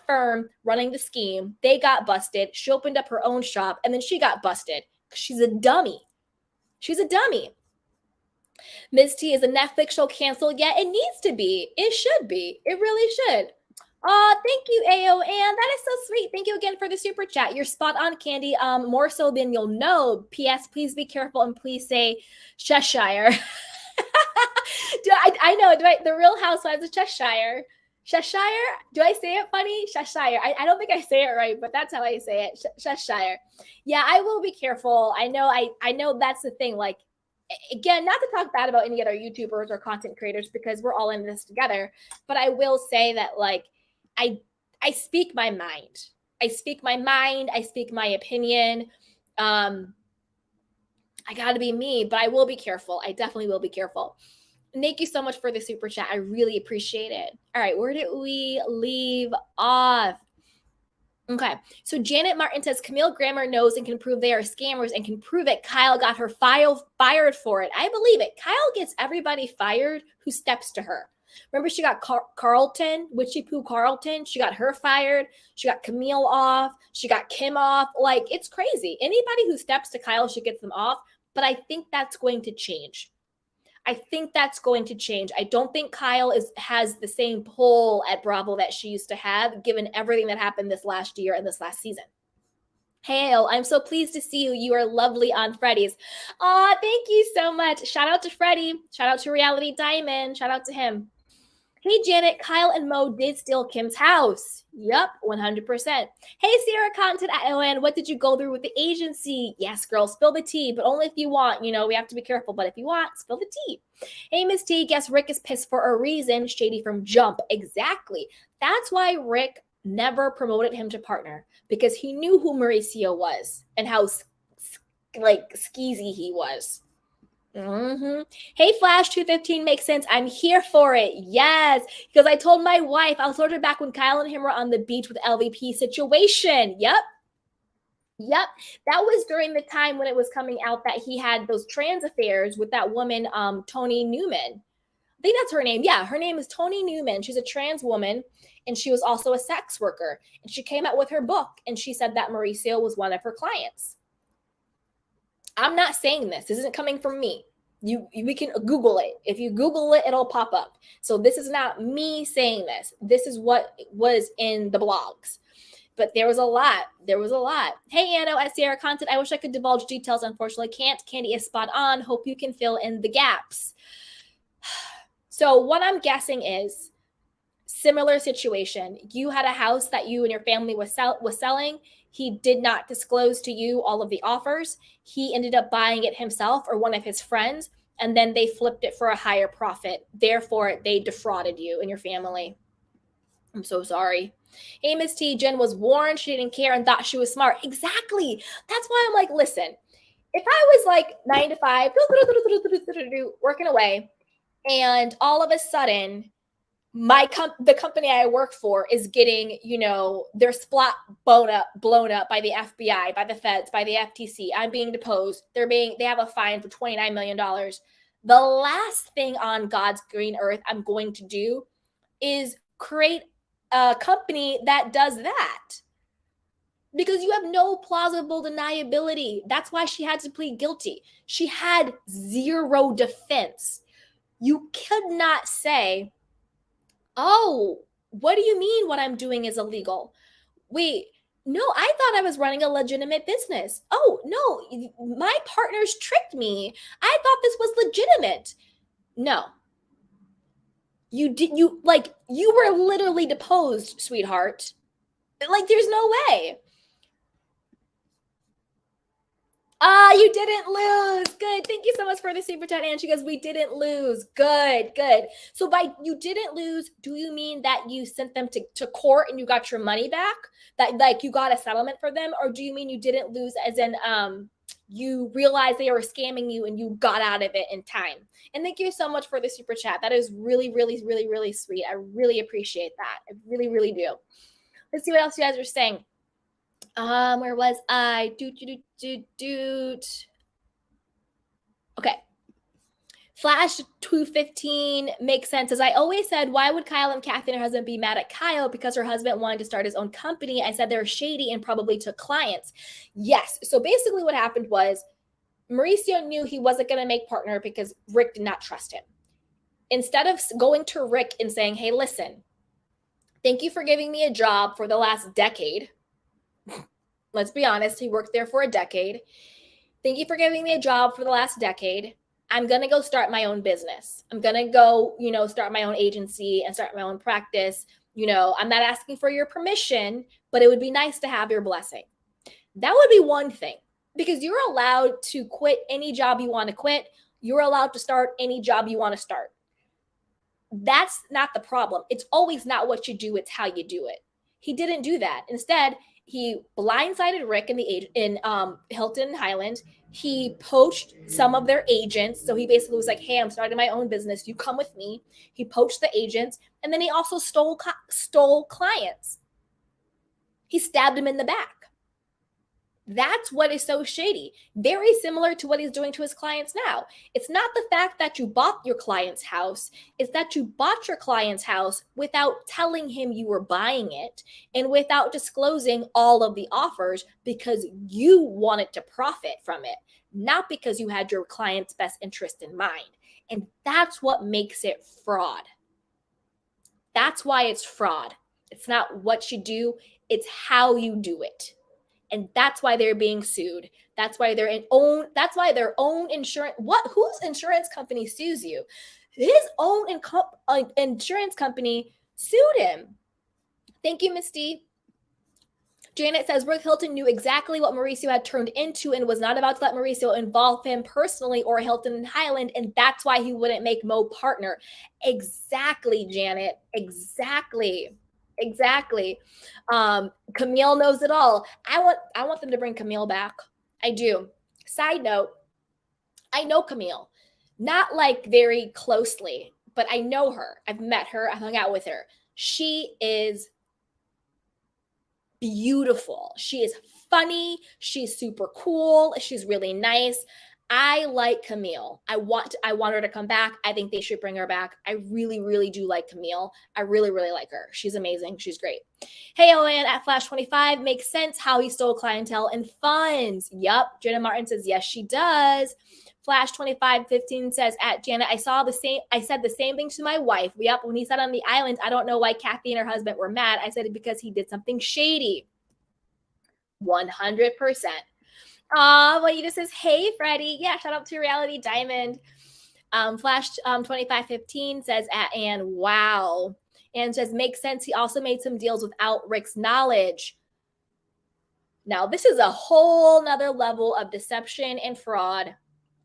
firm running the scheme. They got busted. She opened up her own shop, and then she got busted. She's a dummy. She's a dummy. Ms. T, is a Netflix show canceled yet? It needs to be. It should be. It really should. Thank you, AON. That is so sweet. Thank you again for the super chat. You're spot on, Candy. More so than you'll know. P.S. Please be careful and please say Cheshire. I know. The Real Housewives of Cheshire. Cheshire? Do I say it funny? Cheshire. I don't think I say it right, but that's how I say it. Cheshire. Yeah, I will be careful. I know that's the thing. Like, again, not to talk bad about any other YouTubers or content creators because we're all in this together, but I will say that, like, I speak my mind. I speak my mind. I speak my opinion. I got to be me, but I will be careful. I definitely will be careful. Thank you so much for the super chat. I really appreciate it. All right, where did we leave off? Okay, so Janet Martin says Camille Grammer knows and can prove they are scammers and can prove it. Kyle got her fired for it. I believe it. Kyle gets everybody fired who steps to her. Remember, she got Carlton, Witchy Poo Carlton. She got her fired. She got Camille off. She got Kim off. Like, it's crazy. Anybody who steps to Kyle, she gets them off. But I think that's going to change. I don't think Kyle has the same pull at Bravo that she used to have, given everything that happened this last year and this last season. Hail, I'm so pleased to see you. You are lovely on Freddy's. Aw, thank you so much. Shout out to Freddy. Shout out to Reality Diamond. Shout out to him. Hey, Janet, Kyle and Mo did steal Kim's house. Yup, 100%. Hey, Sierra Content at ON, what did you go through with the agency? Yes, girl, spill the tea, but only if you want. We have to be careful, but if you want, spill the tea. Hey, Miss T, guess Rick is pissed for a reason. Shady from Jump. Exactly. That's why Rick never promoted him to partner, because he knew who Mauricio was and how, skeezy he was. Mm-hmm. Hey, Flash 215 makes sense. I'm here for it. Yes, because I told my wife I was sort of back when Kyle and him were on the beach with LVP situation. Yep. That was during the time when it was coming out that he had those trans affairs with that woman, Tony Newman. I think that's her name. Yeah, her name is Tony Newman. She's a trans woman, and she was also a sex worker. And she came out with her book, and she said that Mauricio was one of her clients. I'm not saying this. This isn't coming from me. We can Google it. If you Google it, it'll pop up. So this is not me saying this. This is what was in the blogs. But there was a lot. Hey, Anno at Sierra Content. I wish I could divulge details. Unfortunately, can't. Candy is spot on. Hope you can fill in the gaps. So what I'm guessing is similar situation. You had a house that you and your family was selling. He did not disclose to you all of the offers. He ended up buying it himself or one of his friends, and then they flipped it for a higher profit. Therefore, they defrauded you and your family. I'm so sorry. Hey, Miss T, Jen was warned. She didn't care and thought she was smart. Exactly. That's why I'm like, listen, if I was like 9 to 5, working away, and all of a sudden, the company I work for is getting, their splat blown up by the FBI, by the feds, by the FTC. I'm being deposed. They have a fine for $29 million. The last thing on God's green earth I'm going to do is create a company that does that, because you have no plausible deniability. That's why she had to plead guilty. She had zero defense. You could not say, oh, what do you mean what I'm doing is illegal? Wait, no, I thought I was running a legitimate business. Oh, no, my partners tricked me. I thought this was legitimate. No. You were literally deposed, sweetheart. Like, there's no way. You didn't lose. Good. Thank you so much for the super chat. And she goes, we didn't lose. Good, good. So by you didn't lose, do you mean that you sent them to court and you got your money back? That like you got a settlement for them? Or do you mean you didn't lose as in you realized they were scamming you and you got out of it in time? And thank you so much for the super chat. That is really, really, really, really sweet. I really appreciate that. I really, really do. Let's see what else you guys are saying. Where was I? Okay. Flash 215 makes sense. As I always said, why would Kyle and Kathy and her husband be mad at Kyle? Because her husband wanted to start his own company. I said they're shady and probably took clients. Yes. So basically what happened was Mauricio knew he wasn't going to make partner because Rick did not trust him. Instead of going to Rick and saying, hey, listen, thank you for giving me a job for the last decade. Let's be honest, he worked there for a decade. Thank you for giving me a job for the last decade. I'm going to go start my own business. I'm going to go, start my own agency and start my own practice. I'm not asking for your permission, but it would be nice to have your blessing. That would be one thing, because you're allowed to quit any job you want to quit. You're allowed to start any job you want to start. That's not the problem. It's always not what you do, it's how you do it. He didn't do that. Instead, he blindsided Rick in Hilton Highland. He poached some of their agents. So he basically was like, hey, I'm starting my own business. You come with me. He poached the agents. And then he also stole clients. He stabbed him in the back. That's what is so shady. Very similar to what he's doing to his clients now. It's not the fact that you bought your client's house. It's that you bought your client's house without telling him you were buying it and without disclosing all of the offers because you wanted to profit from it, not because you had your client's best interest in mind. And that's what makes it fraud. That's why it's fraud. It's not what you do, it's how you do it. And that's why they're being sued. That's why their own insurance. Whose insurance company sues you? His own insurance company sued him. Thank you, Misty. Janet says Rick Hilton knew exactly what Mauricio had turned into and was not about to let Mauricio involve him personally or Hilton and Highland, and that's why he wouldn't make Mo partner. Exactly, Janet. Exactly. Camille knows it all. I want them to bring Camille back. I do. Side note, I know Camille, not like very closely, but I know her. I've met her. I hung out with her. She is beautiful. She is funny. She's super cool. She's really nice. I like Camille. I want her to come back. I think they should bring her back. I really, really do like Camille. I really, really like her. She's amazing. She's great. Hey, Owen at Flash 25 makes sense how he stole clientele and funds. Yup. Jenna Martin says, yes, she does. Flash 2515 says, at Janet, I said the same thing to my wife. Yup. When he said on the island, I don't know why Kathy and her husband were mad. I said it because he did something shady. 100%. Juanita says, hey, Freddie. Yeah, shout out to Reality Diamond. Flash 2515 says, and wow. And says, makes sense. He also made some deals without Rick's knowledge. Now, this is a whole nother level of deception and fraud.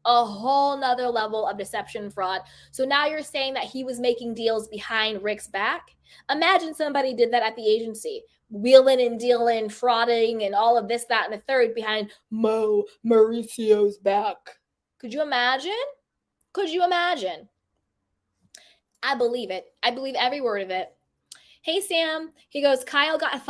A whole nother level of deception and fraud. So now you're saying that he was making deals behind Rick's back? Imagine somebody did that at the agency. Wheeling and dealing, frauding, and all of this, that, and the third behind Mauricio's back. Could you imagine? I believe it. I believe every word of it. Hey, Sam. He goes, Kyle got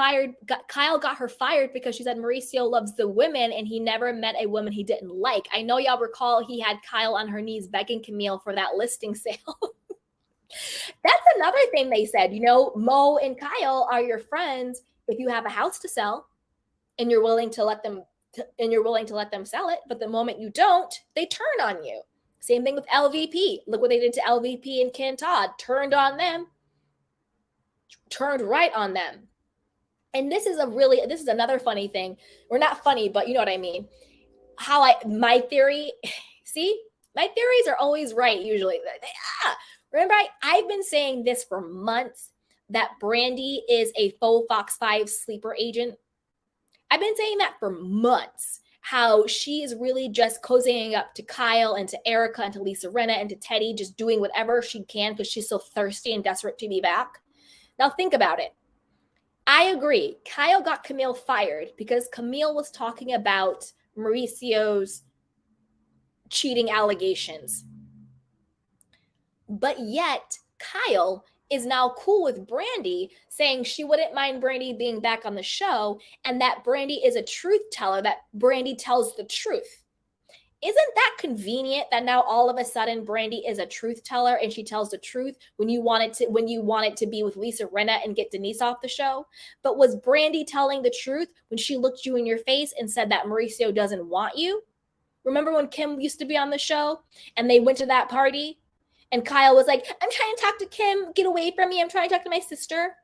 her fired because she said Mauricio loves the women and he never met a woman he didn't like. I know y'all recall he had Kyle on her knees begging Camille for that listing sale. That's another thing they said. Mo and Kyle are your friends if you have a house to sell and you're willing to let them sell it. But the moment you don't, they turn on you. Same thing with LVP. Look what they did to LVP and Ken Todd. Turned right on them. And this is another funny thing. Or not funny, but you know what I mean. My theories are always right usually. Remember, I've been saying this for months, that Brandy is a faux Fox 5 sleeper agent. I've been saying that for months. how she is really just cozying up to Kyle and to Erica and to Lisa Rinna and to Teddy, just doing whatever she can because she's so thirsty and desperate to be back. Now think about it. I agree. Kyle got Camille fired because Camille was talking about Mauricio's cheating allegations. But yet, Kyle is now cool with Brandy, saying she wouldn't mind Brandy being back on the show and that Brandy is a truth teller, that Brandy tells the truth. Isn't that convenient that now all of a sudden Brandy is a truth teller and she tells the truth when you want it to be with Lisa Rinna and get Denise off the show? But was Brandy telling the truth when she looked you in your face and said that Mauricio doesn't want you? Remember when Kim used to be on the show and they went to that party and Kyle was like, I'm trying to talk to Kim, get away from me. I'm trying to talk to my sister.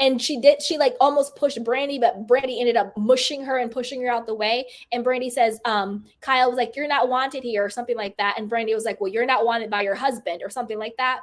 And she like almost pushed Brandy, but Brandy ended up mushing her and pushing her out the way. And Brandy says, Kyle was like, you're not wanted here or something like that. And Brandy was like, well, you're not wanted by your husband or something like that.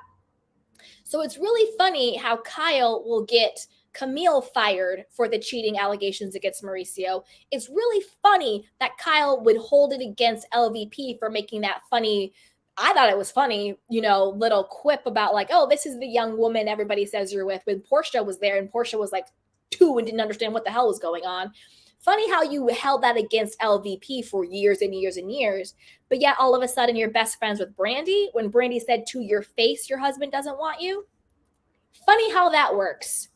So it's really funny how Kyle will get Camille fired for the cheating allegations against Mauricio. It's really funny that Kyle would hold it against LVP for making that funny, I thought it was funny, little quip about like, oh, this is the young woman everybody says you're with, when Portia was there and Portia was like 2 and didn't understand what the hell was going on. Funny how you held that against LVP for years and years and years, but yet all of a sudden you're best friends with Brandy when Brandy said to your face your husband doesn't want you. Funny how that works.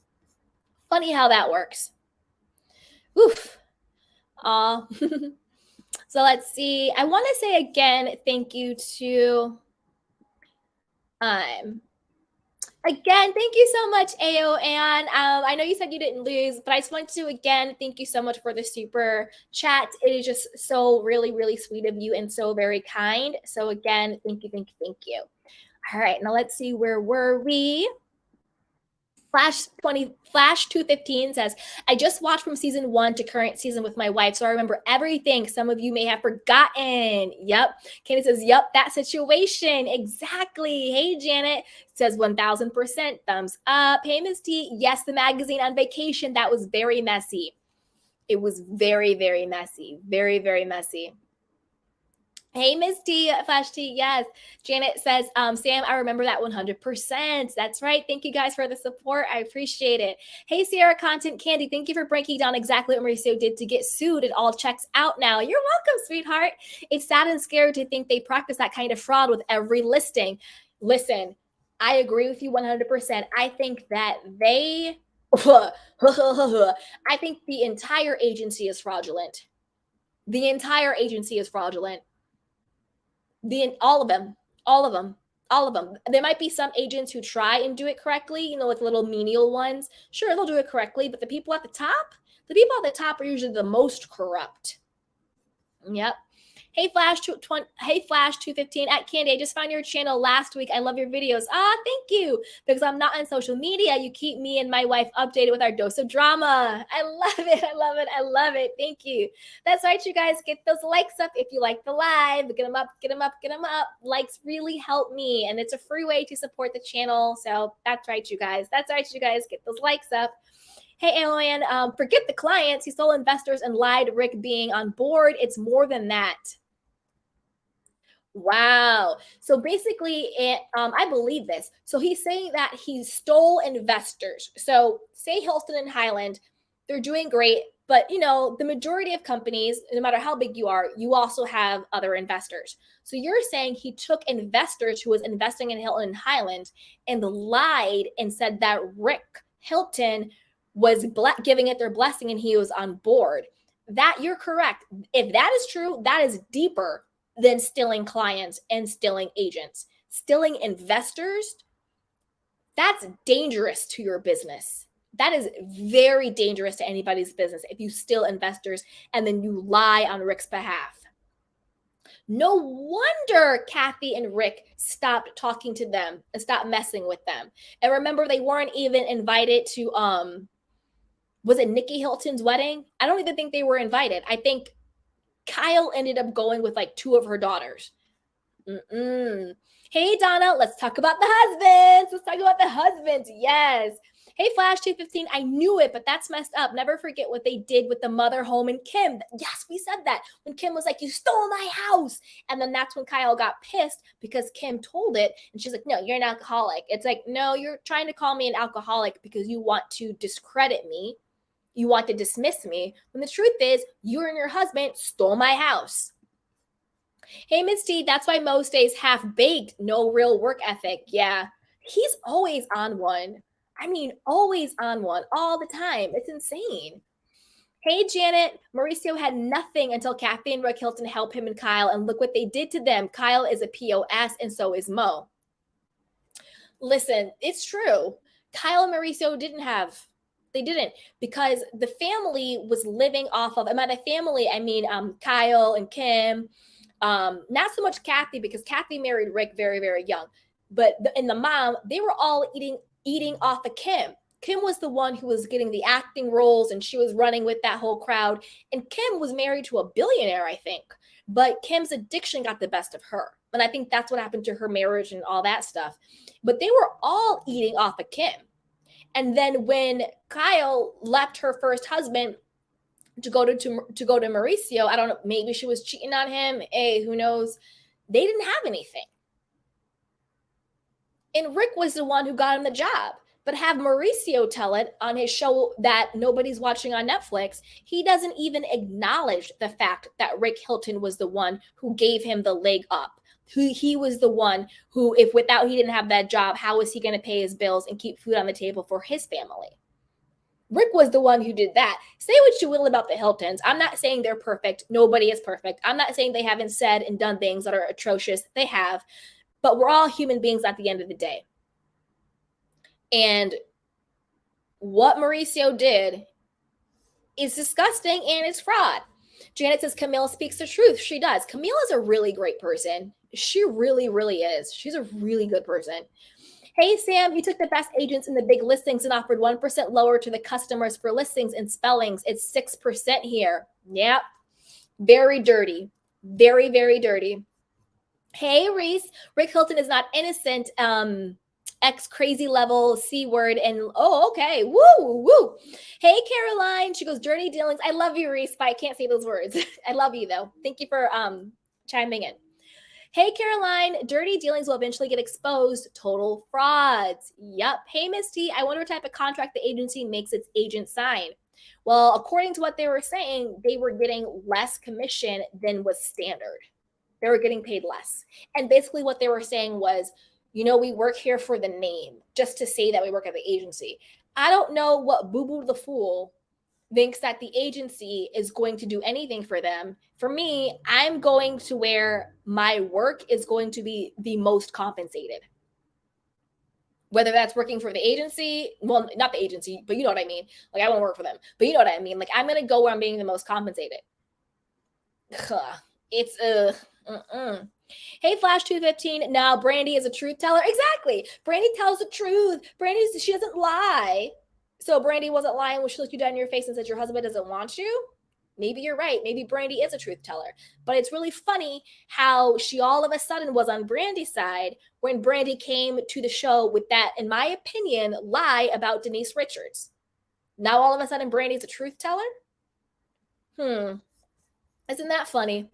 Oof. So let's see. I want to say again, thank you to, again, thank you so much, AO Ann. I know you said you didn't lose, but I just wanted to, again, thank you so much for the super chat. It is just so really, really sweet of you and so very kind. So again, thank you. All right, now let's see, where were we? Flash 215 says, I just watched from season 1 to current season with my wife, so I remember everything some of you may have forgotten. Yep. Candy says, yep, that situation. Exactly. Hey, Janet says 1000% thumbs up. Hey, Miss T. Yes, the magazine on vacation. That was very messy. It was very, very messy. Very, very messy. Hey, Miss T, Flash T, yes. Janet says, Sam, I remember that 100%. That's right. Thank you guys for the support. I appreciate it. Hey, Sierra Content Candy, thank you for breaking down exactly what Mauricio did to get sued. It all checks out now. You're welcome, sweetheart. It's sad and scary to think they practice that kind of fraud with every listing. Listen, I agree with you 100%. I think that I think the entire agency is fraudulent. The entire agency is fraudulent. All of them. There might be some agents who try and do it correctly, like little menial ones. Sure, they'll do it correctly, but the people at the top are usually the most corrupt. Yep. Hey Flash 215 at Candy. I just found your channel last week. I love your videos. Thank you. Because I'm not on social media, you keep me and my wife updated with our dose of drama. I love it. Thank you. That's right, you guys. Get those likes up if you like the live. Get them up. Likes really help me, and it's a free way to support the channel. So that's right, you guys. Get those likes up. Hey, Alan, forget the clients. He stole investors and lied Rick being on board. It's more than that. Wow. So basically, I believe this. So he's saying that he stole investors. So say Hilton and Highland, they're doing great. But, the majority of companies, no matter how big you are, you also have other investors. So you're saying he took investors who was investing in Hilton and Highland and lied and said that Rick Hilton was giving it their blessing and he was on board. That you're correct. If that is true, that is deeper than stealing clients and stealing agents. Stealing investors, that's dangerous to your business. That is very dangerous to anybody's business if you steal investors and then you lie on Rick's behalf. No wonder Kathy and Rick stopped talking to them and stopped messing with them. And remember, they weren't even invited to, was it Nikki Hilton's wedding? I don't even think they were invited. I think Kyle ended up going with like 2 of her daughters. Hey, Donna, let's talk about the husbands. Yes. Hey, Flash 215, I knew it, but that's messed up. Never forget what they did with the mother home and Kim. Yes, we said that. When Kim was like, you stole my house. And then that's when Kyle got pissed because Kim told it. And she's like, no, you're an alcoholic. It's like, no, you're trying to call me an alcoholic because you want to discredit me. You want to dismiss me. When the truth is, you and your husband stole my house. Hey, Miss T, that's why Mo stays half-baked. No real work ethic. Yeah, he's always on one. I mean, always on one, all the time. It's insane. Hey, Janet, Mauricio had nothing until Kathy and Rick Hilton helped him and Kyle, and look what they did to them. Kyle is a POS, and so is Mo. Listen, it's true. Kyle and Mauricio they didn't, because the family was living off of, and by the family, I mean Kyle and Kim, not so much Kathy, because Kathy married Rick very, very young, but and the mom, they were all eating off of Kim. Kim was the one who was getting the acting roles, and she was running with that whole crowd. And Kim was married to a billionaire, I think, but Kim's addiction got the best of her. And I think that's what happened to her marriage and all that stuff. But they were all eating off of Kim. And then when Kyle left her first husband to go to Mauricio, I don't know, maybe she was cheating on him. Hey, who knows? They didn't have anything. And Rick was the one who got him the job. But have Mauricio tell it on his show that nobody's watching on Netflix. He doesn't even acknowledge the fact that Rick Hilton was the one who gave him the leg up. He was the one who, if without he didn't have that job, how was he going to pay his bills and keep food on the table for his family? Rick was the one who did that. Say what you will about the Hiltons. I'm not saying they're perfect. Nobody is perfect. I'm not saying they haven't said and done things that are atrocious. They have. But we're all human beings at the end of the day. And what Mauricio did is disgusting and it's fraud. Janet says Camille speaks the truth. She does. Camille is a really great person. She really, really is. She's a really good person. Hey, Sam, you took the best agents in the big listings and offered 1% lower to the customers for listings and spellings. It's 6% here. Yep. Very dirty. Very, very dirty. Hey, Reese. Rick Hilton is not innocent. X crazy level C word and oh, okay. Woo. Hey, Caroline. She goes, dirty dealings. I love you, Reese, but I can't say those words. I love you though. Thank you for chiming in. Hey, Caroline, dirty dealings will eventually get exposed. Total frauds. Yep. Hey, Misty, I wonder what type of contract the agency makes its agent sign. Well, according to what they were saying, they were getting less commission than was standard. They were getting paid less. And basically what they were saying was, we work here for the name, just to say that we work at the agency. I don't know what Boo Boo the Fool thinks that the agency is going to do anything for them. For me, I'm going to where my work is going to be the most compensated. Whether that's working for the agency, well, not the agency, but you know what I mean. Like, I won't work for them, but you know what I mean. Like, I'm going to go where I'm being the most compensated. It's Hey, Flash 215. Now, Brandy is a truth teller. Exactly. Brandy tells the truth. She doesn't lie. So Brandy wasn't lying when she looked you down in your face and said your husband doesn't want you. Maybe you're right. Maybe Brandy is a truth teller. But it's really funny how she all of a sudden was on Brandy's side when Brandy came to the show with that, in my opinion, lie about Denise Richards. Now all of a sudden Brandy's a truth teller? Isn't that funny?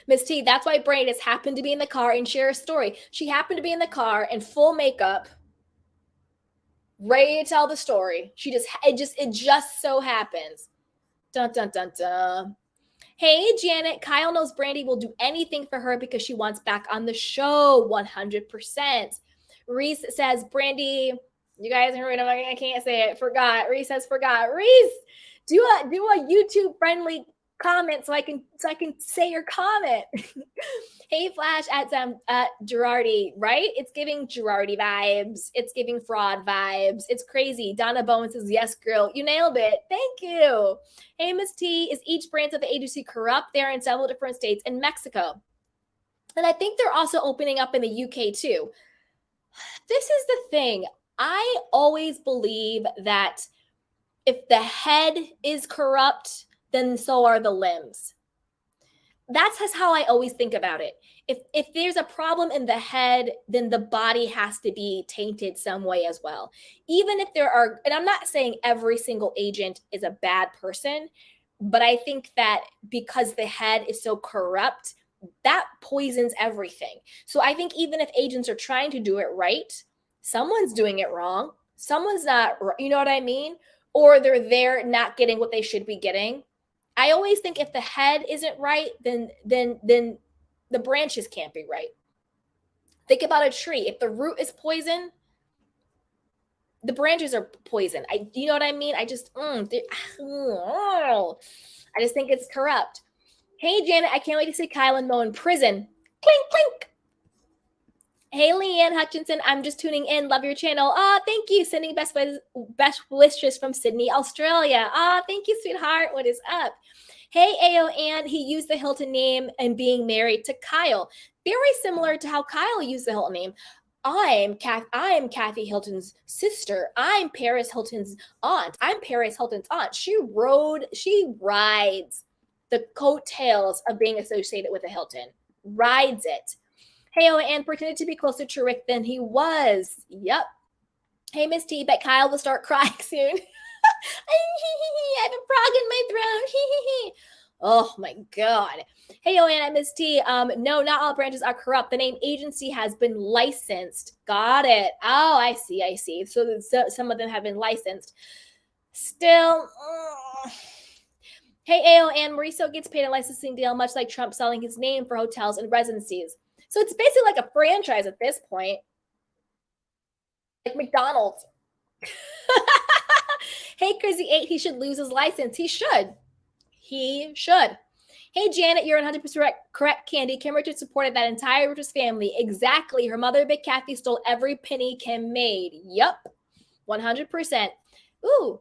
Miss T, that's why Brandy just happened to be in the car and share a story. She happened to be in the car in full makeup, ready to tell the story. It just so happens. Dun, dun, dun, dun. Hey, Janet, Kyle knows Brandy will do anything for her because she wants back on the show 100%. Reese says, Brandy, you guys heard him. I can't say it. Forgot. Reese says, forgot. Reese, do a YouTube friendly comment so I can say your comment. Hey, Flash at Girardi, right? It's giving Girardi vibes. It's giving fraud vibes. It's crazy. Donna Bowen says, yes, girl. You nailed it. Thank you. Hey, Miss T, is each branch of the agency corrupt? They're in several different states in Mexico. And I think they're also opening up in the UK too. This is the thing. I always believe that if the head is corrupt, then so are the limbs. that's just how I always think about it. If there's a problem in the head, then the body has to be tainted some way as well. Even if there are, and I'm not saying every single agent is a bad person, but I think that because the head is so corrupt, that poisons everything. So I think even if agents are trying to do it right, someone's doing it wrong. Someone's not, you know what I mean? Or they're there not getting what they should be getting. I always think if the head isn't right, then the branches can't be right. Think about a tree. If the root is poison, the branches are poison. You know what I mean? I just think it's corrupt. Hey Janet, I can't wait to see Kyle and Mo in prison. Clink clink. Hey Leanne Hutchinson, I'm just tuning in. Love your channel. Thank you. Sending best wishes from Sydney, Australia. Thank you, sweetheart. What is up? Hey AO Ann, he used the Hilton name and being married to Kyle. Very similar to how Kyle used the Hilton name. I am Kathy Hilton's sister. I'm Paris Hilton's aunt. I'm Paris Hilton's aunt. She rides the coattails of being associated with a Hilton. Rides it. Hey, and pretended to be closer to Rick than he was. Yep. Hey, Miss T, bet Kyle will start crying soon. I have a frog in my throat. Oh my God. Hey, Joanna, Miss T. No, not all branches are corrupt. The name agency has been licensed. Got it. Oh, I see. So some of them have been licensed. Still. Hey, AO, and Mauricio gets paid a licensing deal, much like Trump selling his name for hotels and residencies. So it's basically like a franchise at this point. Like McDonald's. Hey, Crazy 8, he should lose his license. He should. Hey, Janet, you're 100% correct, Candy. Kim Richards supported that entire Richards family. Exactly. Her mother, Big Kathy, stole every penny Kim made. Yup. 100%. Ooh.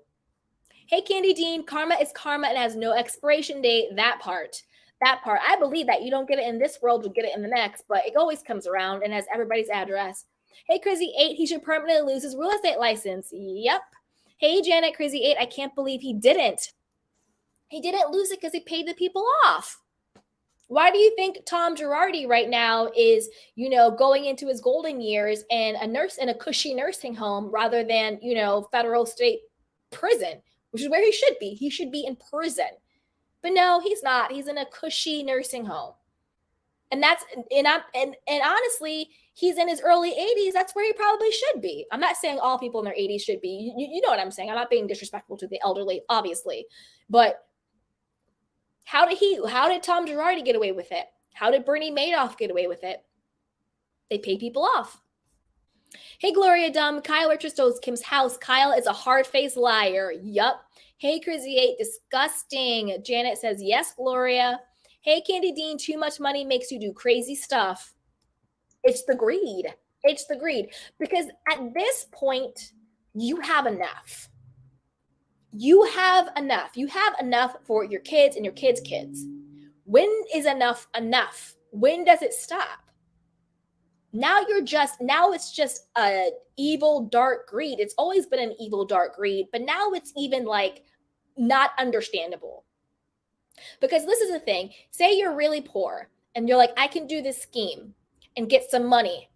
Hey, Candy Dean, karma is karma and has no expiration date. That part. I believe that. You don't get it in this world, you'll get it in the next, but it always comes around and has everybody's address. Hey, Crazy 8, he should permanently lose his real estate license. Yep. Hey, Janet, Crazy 8, I can't believe he didn't. He didn't lose it because he paid the people off. Why do you think Tom Girardi right now is, going into his golden years and a nurse in a cushy nursing home rather than, federal state prison, which is where he should be. He should be in prison. But no, he's not. He's in a cushy nursing home. And honestly, he's in his early 80s. That's where he probably should be. I'm not saying all people in their 80s should be. You know what I'm saying? I'm not being disrespectful to the elderly, obviously. But how did Tom Girardi get away with it? How did Bernie Madoff get away with it? They pay people off. Hey, Gloria Dumb, Kyle Richards stole Kim's house. Kyle is a hard-faced liar. Yup. Hey, Crazy 8, disgusting. Janet says, yes, Gloria. Hey, Candy Dean, too much money makes you do crazy stuff. It's the greed. Because at this point, you have enough. You have enough for your kids and your kids' kids. When is enough enough? When does it stop? Now it's just a evil, dark greed. It's always been an evil, dark greed, but now it's even like not understandable. Because this is the thing. Say you're really poor and you're like, I can do this scheme and get some money.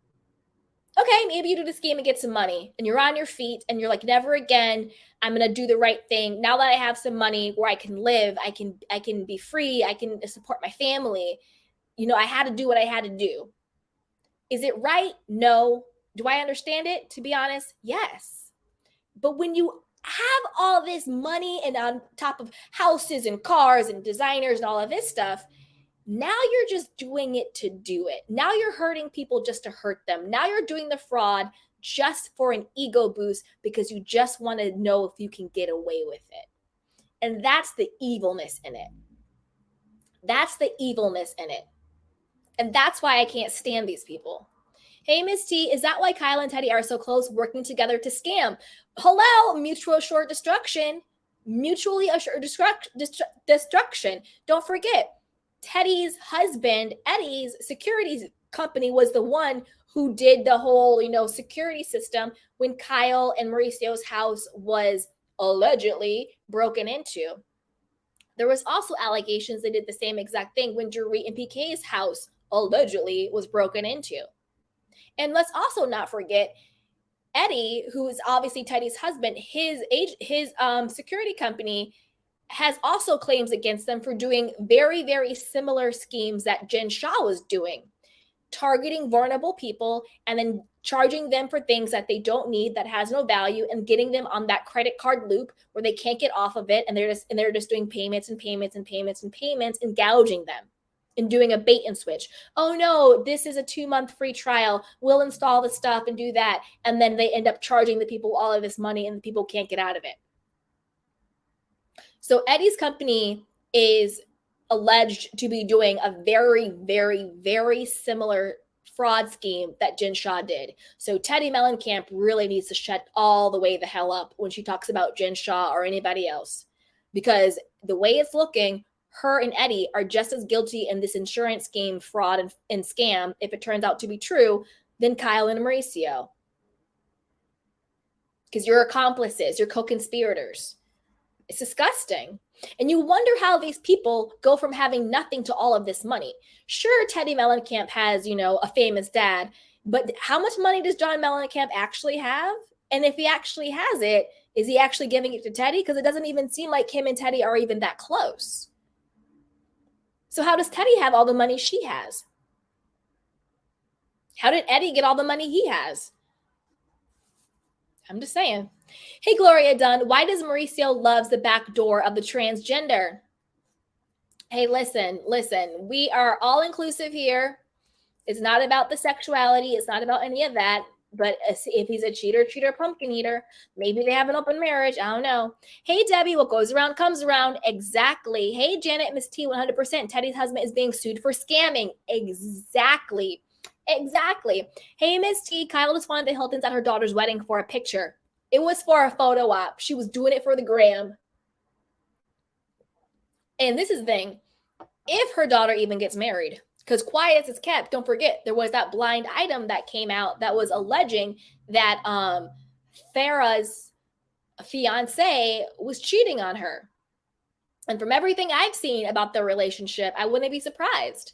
Okay, maybe you do the scheme and get some money and you're on your feet and you're like, never again, I'm going to do the right thing. Now that I have some money where I can live, I can be free, I can support my family. I had to do what I had to do. Is it right? No. Do I understand it? To be honest, yes. But when you have all this money and on top of houses and cars and designers and all of this stuff, now you're just doing it to do it. Now you're hurting people just to hurt them. Now you're doing the fraud just for an ego boost because you just want to know if you can get away with it. And that's the evilness in it. And that's why I can't stand these people. Hey, Miss T, is that why Kyle and Teddy are so close, working together to scam? Hello, mutual assured destruction. Mutually assured destruction. Don't forget, Teddy's husband, Eddie's security company, was the one who did the whole, security system when Kyle and Mauricio's house was allegedly broken into. There was also allegations they did the same exact thing when Dorit and PK's house allegedly was broken into. And let's also not forget Eddie, who is obviously Teddy's husband, his security company has also claims against them for doing very, very similar schemes that Jen Shah was doing, targeting vulnerable people and then charging them for things that they don't need, that has no value, and getting them on that credit card loop where they can't get off of it, and they're just doing payments and payments and payments and payments and gouging them and doing a bait and switch. Oh no, this is a 2-month free trial. We'll install the stuff and do that. And then they end up charging the people all of this money and the people can't get out of it. So Eddie's company is alleged to be doing a very, very, very similar fraud scheme that Jen Shah did. So Teddi Mellencamp really needs to shut all the way the hell up when she talks about Jen Shah or anybody else, because the way it's looking, her and Eddie are just as guilty in this insurance scheme, fraud, and scam, if it turns out to be true, than Kyle and Mauricio. Because you're accomplices, you're co-conspirators. It's disgusting. And you wonder how these people go from having nothing to all of this money. Sure, Teddi Mellencamp has, a famous dad, but how much money does John Mellencamp actually have? And if he actually has it, is he actually giving it to Teddi? Because it doesn't even seem like him and Teddi are even that close. So how does Teddi have all the money she has? How did Eddie get all the money he has? I'm just saying. Hey, Gloria Dunn, why does Mauricio loves the back door of the transgender? Hey, listen, we are all inclusive here. It's not about the sexuality. It's not about any of that. But if he's a cheater, pumpkin eater, maybe they have an open marriage. I don't know. Hey, Debbie, what goes around comes around. Exactly. Hey, Janet, Miss T, 100%. Teddy's husband is being sued for scamming. Exactly. Hey, Miss T, Kyle just wanted the Hiltons at her daughter's wedding for a picture. It was for a photo op. She was doing it for the gram. And this is the thing. If her daughter even gets married, because quiet as it's kept, don't forget, there was that blind item that came out that was alleging that Farrah's fiance was cheating on her. And from everything I've seen about their relationship, I wouldn't be surprised.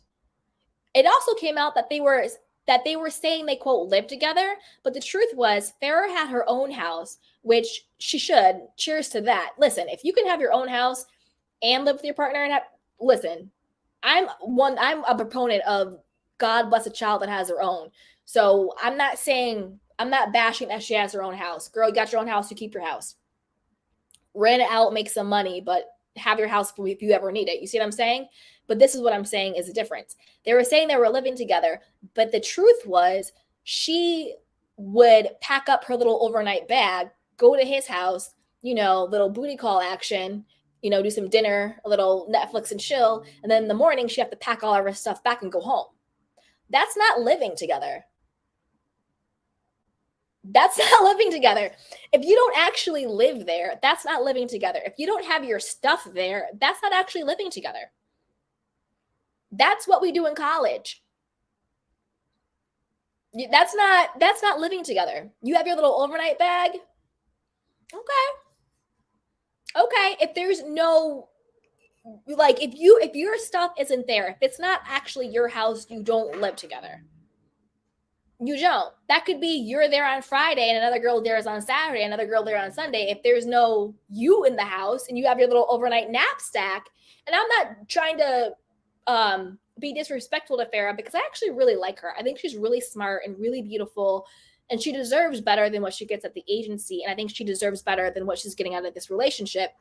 It also came out that they were saying they, quote, live together. But the truth was Farrah had her own house, which she should. Cheers to that. Listen, if you can have your own house and live with your partner and listen, I'm a proponent of God bless a child that has her own. So I'm not bashing that she has her own house. Girl, you got your own house, you keep your house. Rent it out, make some money, but have your house if you ever need it. You see what I'm saying? But this is what I'm saying is the difference. They were saying they were living together, but the truth was she would pack up her little overnight bag, go to his house, little booty call action, do some dinner, a little Netflix and chill. And then in the morning, she have to pack all of her stuff back and go home. That's not living together. That's not living together. If you don't actually live there, that's not living together. If you don't have your stuff there, that's not actually living together. That's what we do in college. That's not living together. You have your little overnight bag. Okay. If there's no, if your stuff isn't there, if it's not actually your house, you don't live together. You don't. That could be you're there on Friday and another girl there is on Saturday, another girl there on Sunday. If there's no you in the house and you have your little overnight knapsack, and I'm not trying to be disrespectful to Farrah because I actually really like her. I think she's really smart and really beautiful, and she deserves better than what she gets at the agency. And I think she deserves better than what she's getting out of this relationship.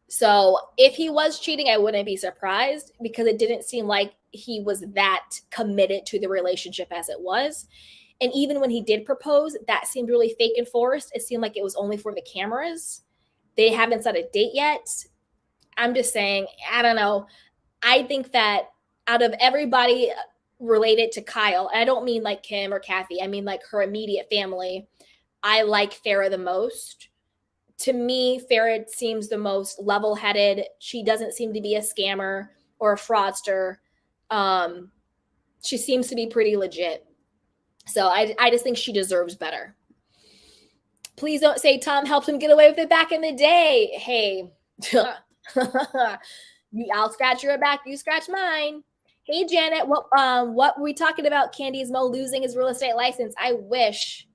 So if he was cheating, I wouldn't be surprised because it didn't seem like he was that committed to the relationship as it was. And even when he did propose, that seemed really fake and forced. It seemed like it was only for the cameras. They haven't set a date yet. I'm just saying, I don't know. I think that out of everybody related to Kyle, and I don't mean like Kim or Kathy, I mean like her immediate family, I like Farrah the most. To me, Farrah seems the most level-headed. She doesn't seem to be a scammer or a fraudster. She seems to be pretty legit. So I just think she deserves better. Please don't say Tom helped him get away with it back in the day. Hey, I'll scratch your back, you scratch mine. Hey Janet, what were we talking about? Candy's Mo losing his real estate license. I wish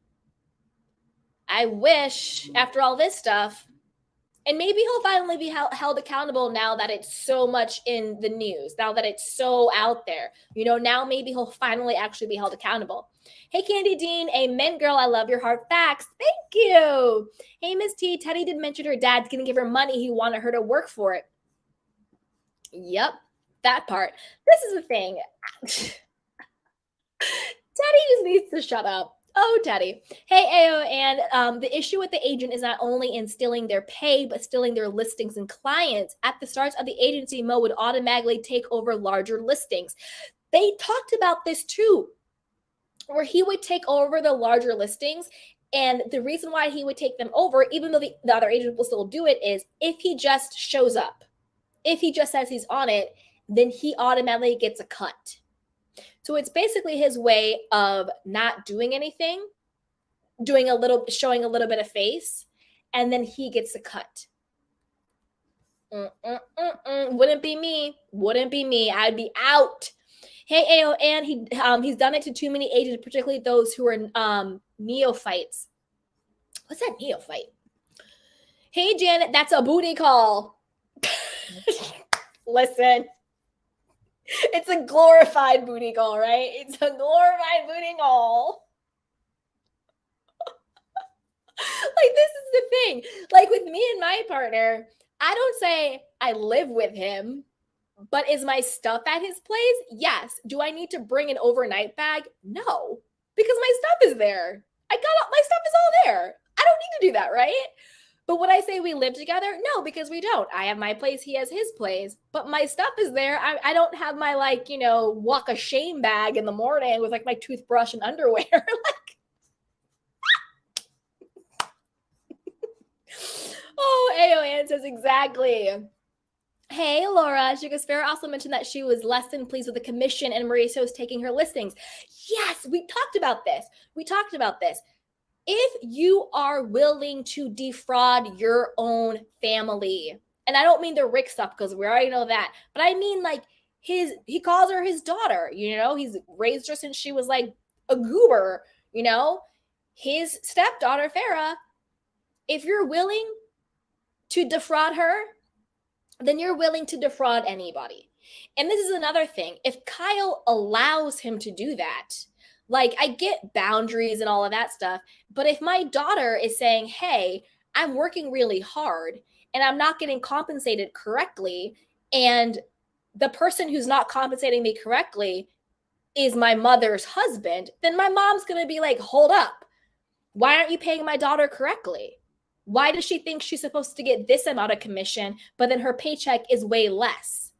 after all this stuff. And maybe he'll finally be held accountable now that it's so much in the news, now that it's so out there. Now maybe he'll finally actually be held accountable. Hey, Candy Dean, amen, girl. I love your heart facts. Thank you. Hey, Miss T, Teddy did mention her dad's going to give her money. He wanted her to work for it. Yep, that part. This is the thing. Teddy just needs to shut up. Oh, Teddy. Hey, AO, and the issue with the agent is not only in stealing their pay, but stealing their listings and clients. At the start of the agency, Mo would automatically take over larger listings. They talked about this too, where he would take over the larger listings. And the reason why he would take them over, even though the other agent will still do it, is if he just shows up. If he just says he's on it, then he automatically gets a cut. So it's basically his way of not doing anything, showing a little bit of face, and then he gets a cut. Wouldn't be me. I'd be out. Hey, AO, and he's done it to too many agents, particularly those who are neophytes. What's that neophyte? Hey, Janet, that's a booty call. Listen. It's a glorified booty call, right? It's a glorified booty call. Like, this is the thing. Like, with me and my partner, I don't say I live with him, but is my stuff at his place? Yes. Do I need to bring an overnight bag? No, because my stuff is there. My stuff is all there. I don't need to do that, right? But would I say we live together? No, because we don't. I have my place, he has his place, but my stuff is there. I don't have my, walk of shame bag in the morning with my toothbrush and underwear. Oh, AON says exactly. Hey, Laura. Sugar Sparrow also mentioned that she was less than pleased with the commission and Mauricio's taking her listings. Yes, we talked about this. If you are willing to defraud your own family, and I don't mean the Rick stuff because we already know that, but I mean he calls her his daughter, he's raised her since she was a goober, his stepdaughter, Farrah. If you're willing to defraud her, then you're willing to defraud anybody. And this is another thing. If Kyle allows him to do that, I get boundaries and all of that stuff, but if my daughter is saying, hey, I'm working really hard and I'm not getting compensated correctly, and the person who's not compensating me correctly is my mother's husband, then my mom's going to be like, hold up. Why aren't you paying my daughter correctly? Why does she think she's supposed to get this amount of commission, but then her paycheck is way less?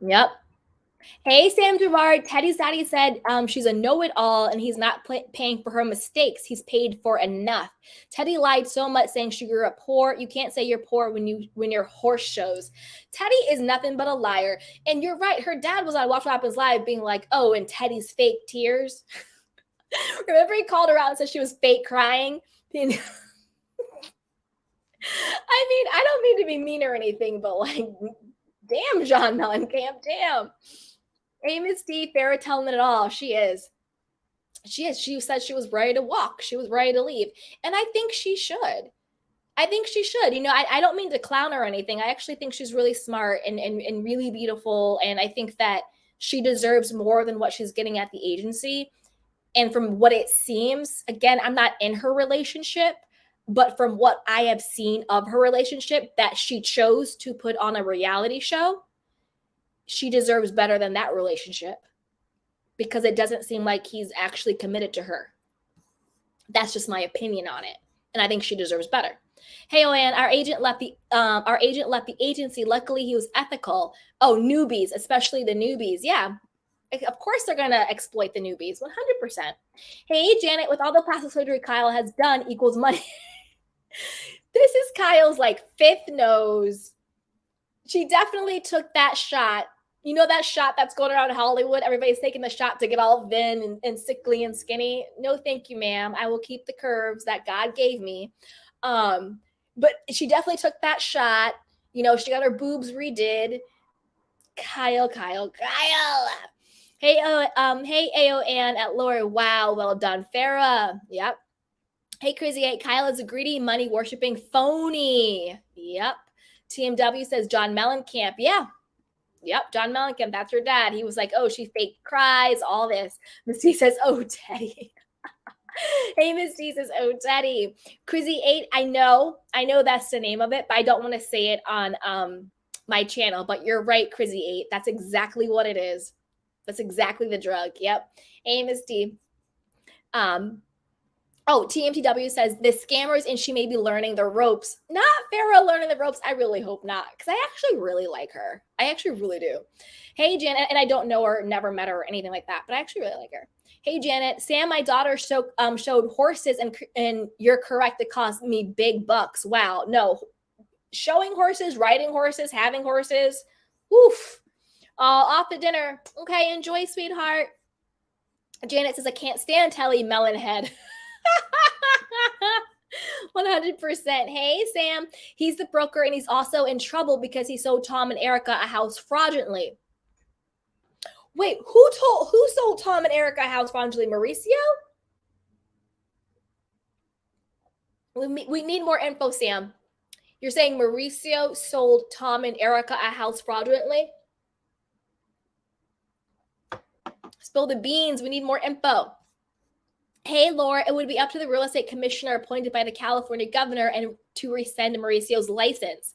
Yep. Hey, Sam Gerard. Teddy's daddy said she's a know-it-all and he's not paying for her mistakes. He's paid for enough. Teddy lied so much saying she grew up poor. You can't say you're poor when your horse shows. Teddy is nothing but a liar. And you're right. Her dad was on Watch What Happens Live being like, oh, and Teddy's fake tears. Remember he called her out and said she was fake crying? I mean, I don't mean to be mean or anything, but damn, John Mellencamp, damn. Hey, Miss D, Farrah telling it all. She is. She said she was ready to walk. She was ready to leave. And I think she should. I don't mean to clown her or anything. I actually think she's really smart and really beautiful. And I think that she deserves more than what she's getting at the agency. And from what it seems, again, I'm not in her relationship, but from what I have seen of her relationship that she chose to put on a reality show, she deserves better than that relationship because it doesn't seem like he's actually committed to her. That's just my opinion on it. And I think she deserves better. Hey, Oanne, our agent left the agency. Luckily, he was ethical. Oh, newbies, especially the newbies. Yeah. Of course they're going to exploit the newbies, 100%. Hey, Janet, with all the plastic surgery Kyle has done equals money. This is Kyle's fifth nose. She definitely took that shot You know that shot that's going around Hollywood? Everybody's taking the shot to get all thin and sickly and skinny. No, thank you, ma'am. I will keep the curves that God gave me. But she definitely took that shot. You know, she got her boobs redid. Kyle. Hey, hey, AON at Lori. Wow, well done, Farah. Yep. Hey, Crazy 8. Kyle is a greedy, money worshipping phony. Yep. TMW says John Mellencamp. Yeah. Yep, John Mellencamp. That's her dad. He was like, oh, she fake cries, all this. Misty says, oh, Teddy. Hey, Misty says, oh, Teddy. Crazy 8. I know that's the name of it, but I don't want to say it on my channel. But you're right, Crazy 8. That's exactly what it is. That's exactly the drug. Yep. Hey, Misty. Oh, TMTW says the scammers and she may be learning the ropes. Not Farrah learning the ropes. I really hope not, because I actually really like her. I actually really do. Hey, Janet, and I don't know her, never met her or anything like that, but I actually really like her. Hey, Janet, Sam, my daughter showed horses, and you're correct. It cost me big bucks. Wow, no, showing horses, riding horses, having horses. Woof. Off to dinner. Okay, enjoy, sweetheart. Janet says I can't stand Telly Melonhead. 100%. Hey, Sam. He's the broker and he's also in trouble because he sold Tom and Erica a house fraudulently. Wait, who sold Tom and Erica a house fraudulently? Mauricio? We need more info, Sam. You're saying Mauricio sold Tom and Erica a house fraudulently? Spill the beans. We need more info. Hey, Laura, it would be up to the real estate commissioner appointed by the California governor and to rescind Mauricio's license.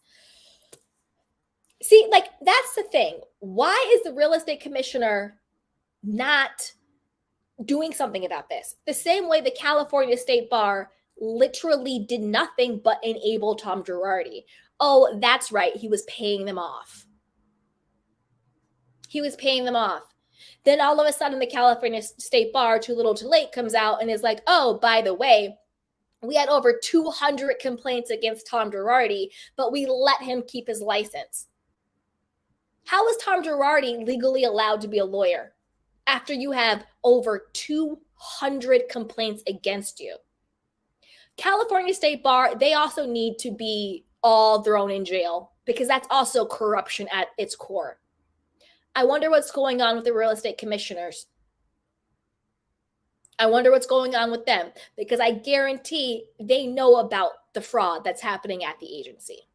See, like, that's the thing. Why is the real estate commissioner not doing something about this? The same way the California State Bar literally did nothing but enable Tom Girardi. Oh, that's right. He was paying them off. Then all of a sudden, the California State Bar, too little too late, comes out and is like, oh, by the way, we had over 200 complaints against Tom Girardi, but we let him keep his license. How is Tom Girardi legally allowed to be a lawyer after you have over 200 complaints against you? California State Bar, they also need to be all thrown in jail because that's also corruption at its core. I wonder what's going on with the real estate commissioners. I wonder what's going on with them, because I guarantee they know about the fraud that's happening at the agency.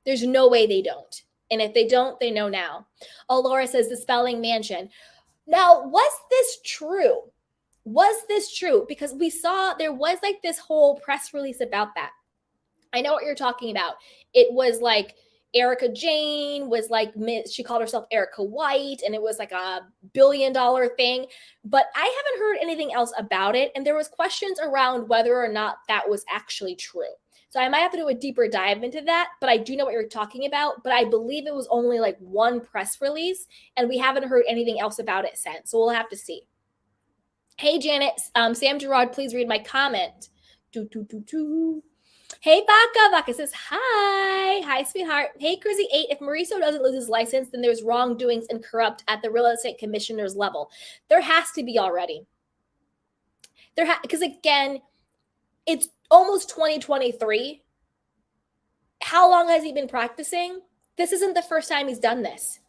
There's no way they don't. And if they don't, they know now. Oh, Laura says the Spelling Mansion. Now, was this true? Because we saw there was like this whole press release about that. I know what you're talking about. It was like Erica Jane was like, she called herself Erica White, and it was like $1 billion thing. But I haven't heard anything else about it. And there was questions around whether or not that was actually true. So I might have to do a deeper dive into that, but I do know what you're talking about. But I believe it was only like one press release, and we haven't heard anything else about it since. So we'll have to see. Hey, Janet, Sam Gerard, please read my comment. Hey, Vaca says, hi, sweetheart. Hey, Crazy 8, if Mauricio doesn't lose his license, then there's wrongdoings and corrupt at the real estate commissioner's level. There has to be already. Because again, it's almost 2023. How long has he been practicing? This isn't the first time he's done this.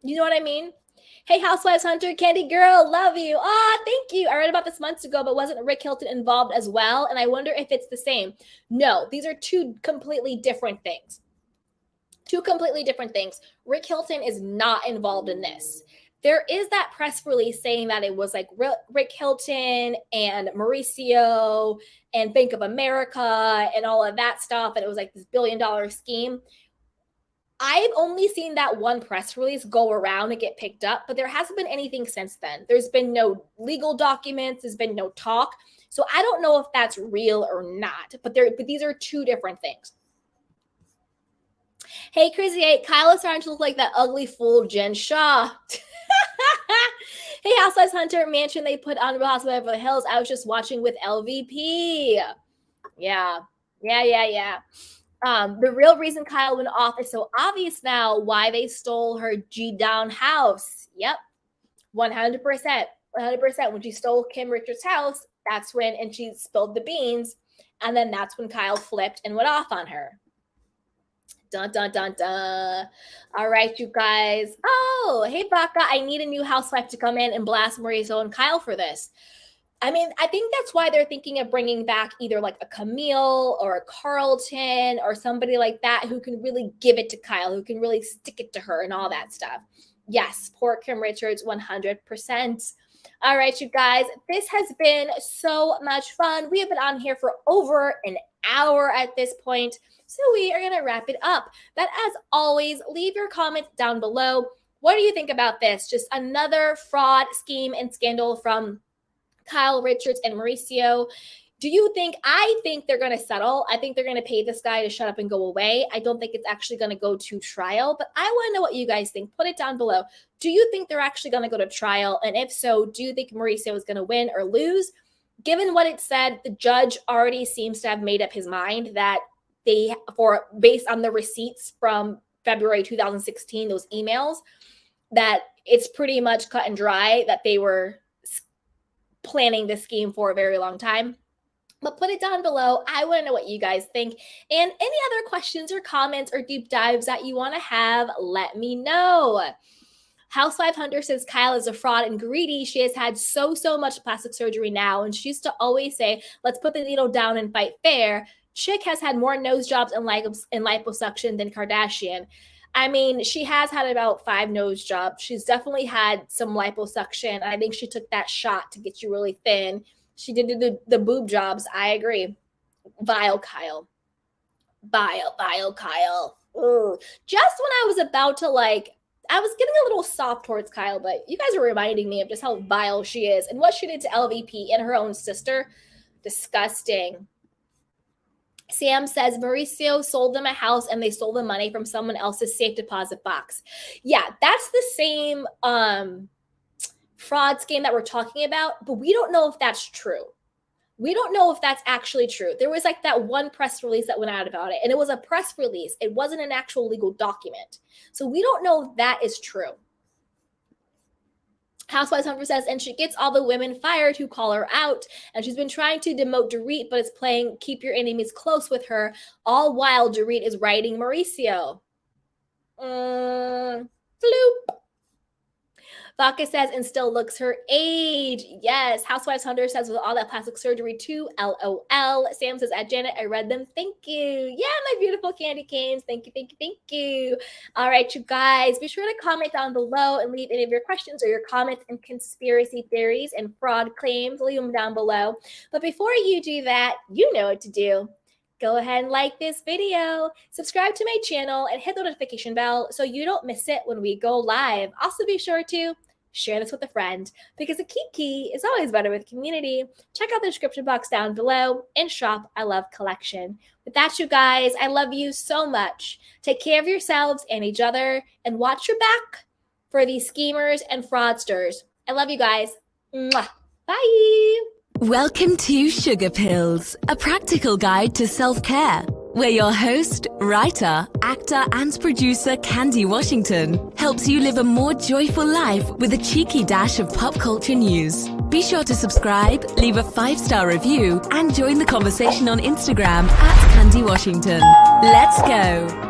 You know what I mean? Hey, Housewives Hunter, Candy Girl, love you. Thank you. I read about this months ago, but wasn't Rick Hilton involved as well? And I wonder if it's the same. No, these are two completely different things. Rick Hilton is not involved in this. There is that press release saying that it was like Rick Hilton and Mauricio and Bank of America and all of that stuff. And it was like this $1 billion scheme. I've only seen that one press release go around and get picked up, but there hasn't been anything since then. There's been no legal documents. There's been no talk. So I don't know if that's real or not, but these are two different things. Hey, Crazy 8, Kyle is starting to look like that ugly fool Jen Shaw. Hey, Housewives Hunter, mansion they put on Real Housewives of Beverly Hills. I was just watching with LVP. Yeah. The real reason Kyle went off is so obvious now why they stole her G-Down house. Yep, 100%. 100%. When she stole Kim Richards' house, that's when, and she spilled the beans, and then that's when Kyle flipped and went off on her. Dun, dun, dun, dun. All right, you guys. Oh, hey, Baka, I need a new housewife to come in and blast Mauricio and Kyle for this. I mean, I think that's why they're thinking of bringing back either like a Camille or a Carlton or somebody like that who can really give it to Kyle, who can really stick it to her and all that stuff. Yes, poor Kim Richards, 100%. All right, you guys, this has been so much fun. We have been on here for over an hour at this point, so we are going to wrap it up. But as always, leave your comments down below. What do you think about this? Just another fraud, scheme, and scandal from Kyle Richards and Mauricio. Do you think? I think they're going to settle. I think they're going to pay this guy to shut up and go away. I don't think it's actually going to go to trial, but I want to know what you guys think. Put it down below. Do you think they're actually going to go to trial? And if so, do you think Mauricio is going to win or lose? Given what it said, the judge already seems to have made up his mind that based on the receipts from February 2016, those emails, that it's pretty much cut and dry that they were planning this scheme for a very long time. But put it down below. I want to know what you guys think. And any other questions or comments or deep dives that you want to have, let me know. Housewife Hunter says Kyle is a fraud and greedy. She has had so much plastic surgery now. And she used to always say, let's put the needle down and fight fair. Chick has had more nose jobs and liposuction than Kardashian. I mean, she has had about 5 nose jobs. She's definitely had some liposuction. I think she took that shot to get you really thin. She did the boob jobs. I agree. Vile Kyle. Vile Kyle. Ugh. Just when I was about to I was getting a little soft towards Kyle, but you guys are reminding me of just how vile she is and what she did to LVP and her own sister. Disgusting. Sam says Mauricio sold them a house and they stole the money from someone else's safe deposit box. Yeah, that's the same fraud scheme that we're talking about, but we don't know if that's true. We don't know if that's actually true. There was like that one press release that went out about it, and it was a press release. It wasn't an actual legal document. So we don't know if that is true. Housewives Hunter says, and she gets all the women fired who call her out. And she's been trying to demote Dorit, but it's playing keep your enemies close with her, all while Dorit is writing Mauricio. Floop. Vodka says, and still looks her age. Yes. Housewives Hunter says, with all that plastic surgery too, LOL. Sam says, at Janet, I read them. Thank you. Yeah, my beautiful candy canes. Thank you, thank you, thank you. All right, you guys, be sure to comment down below and leave any of your questions or your comments and conspiracy theories and fraud claims. Leave them down below. But before you do that, you know what to do. Go ahead and like this video, subscribe to my channel, and hit the notification bell so you don't miss it when we go live. Also, be sure to share this with a friend because a kiki is always better with community. Check out the description box down below and shop I Love collection. With that, you guys, I love you so much. Take care of yourselves and each other and watch your back for these schemers and fraudsters. I love you guys. Mwah. Bye. Welcome to Sugar Pills, a practical guide to self-care, where your host, writer, actor, and producer Candy Washington helps you live a more joyful life with a cheeky dash of pop culture news. Be sure to subscribe, leave a 5-star review, and join the conversation on Instagram at Candy Washington. Let's go!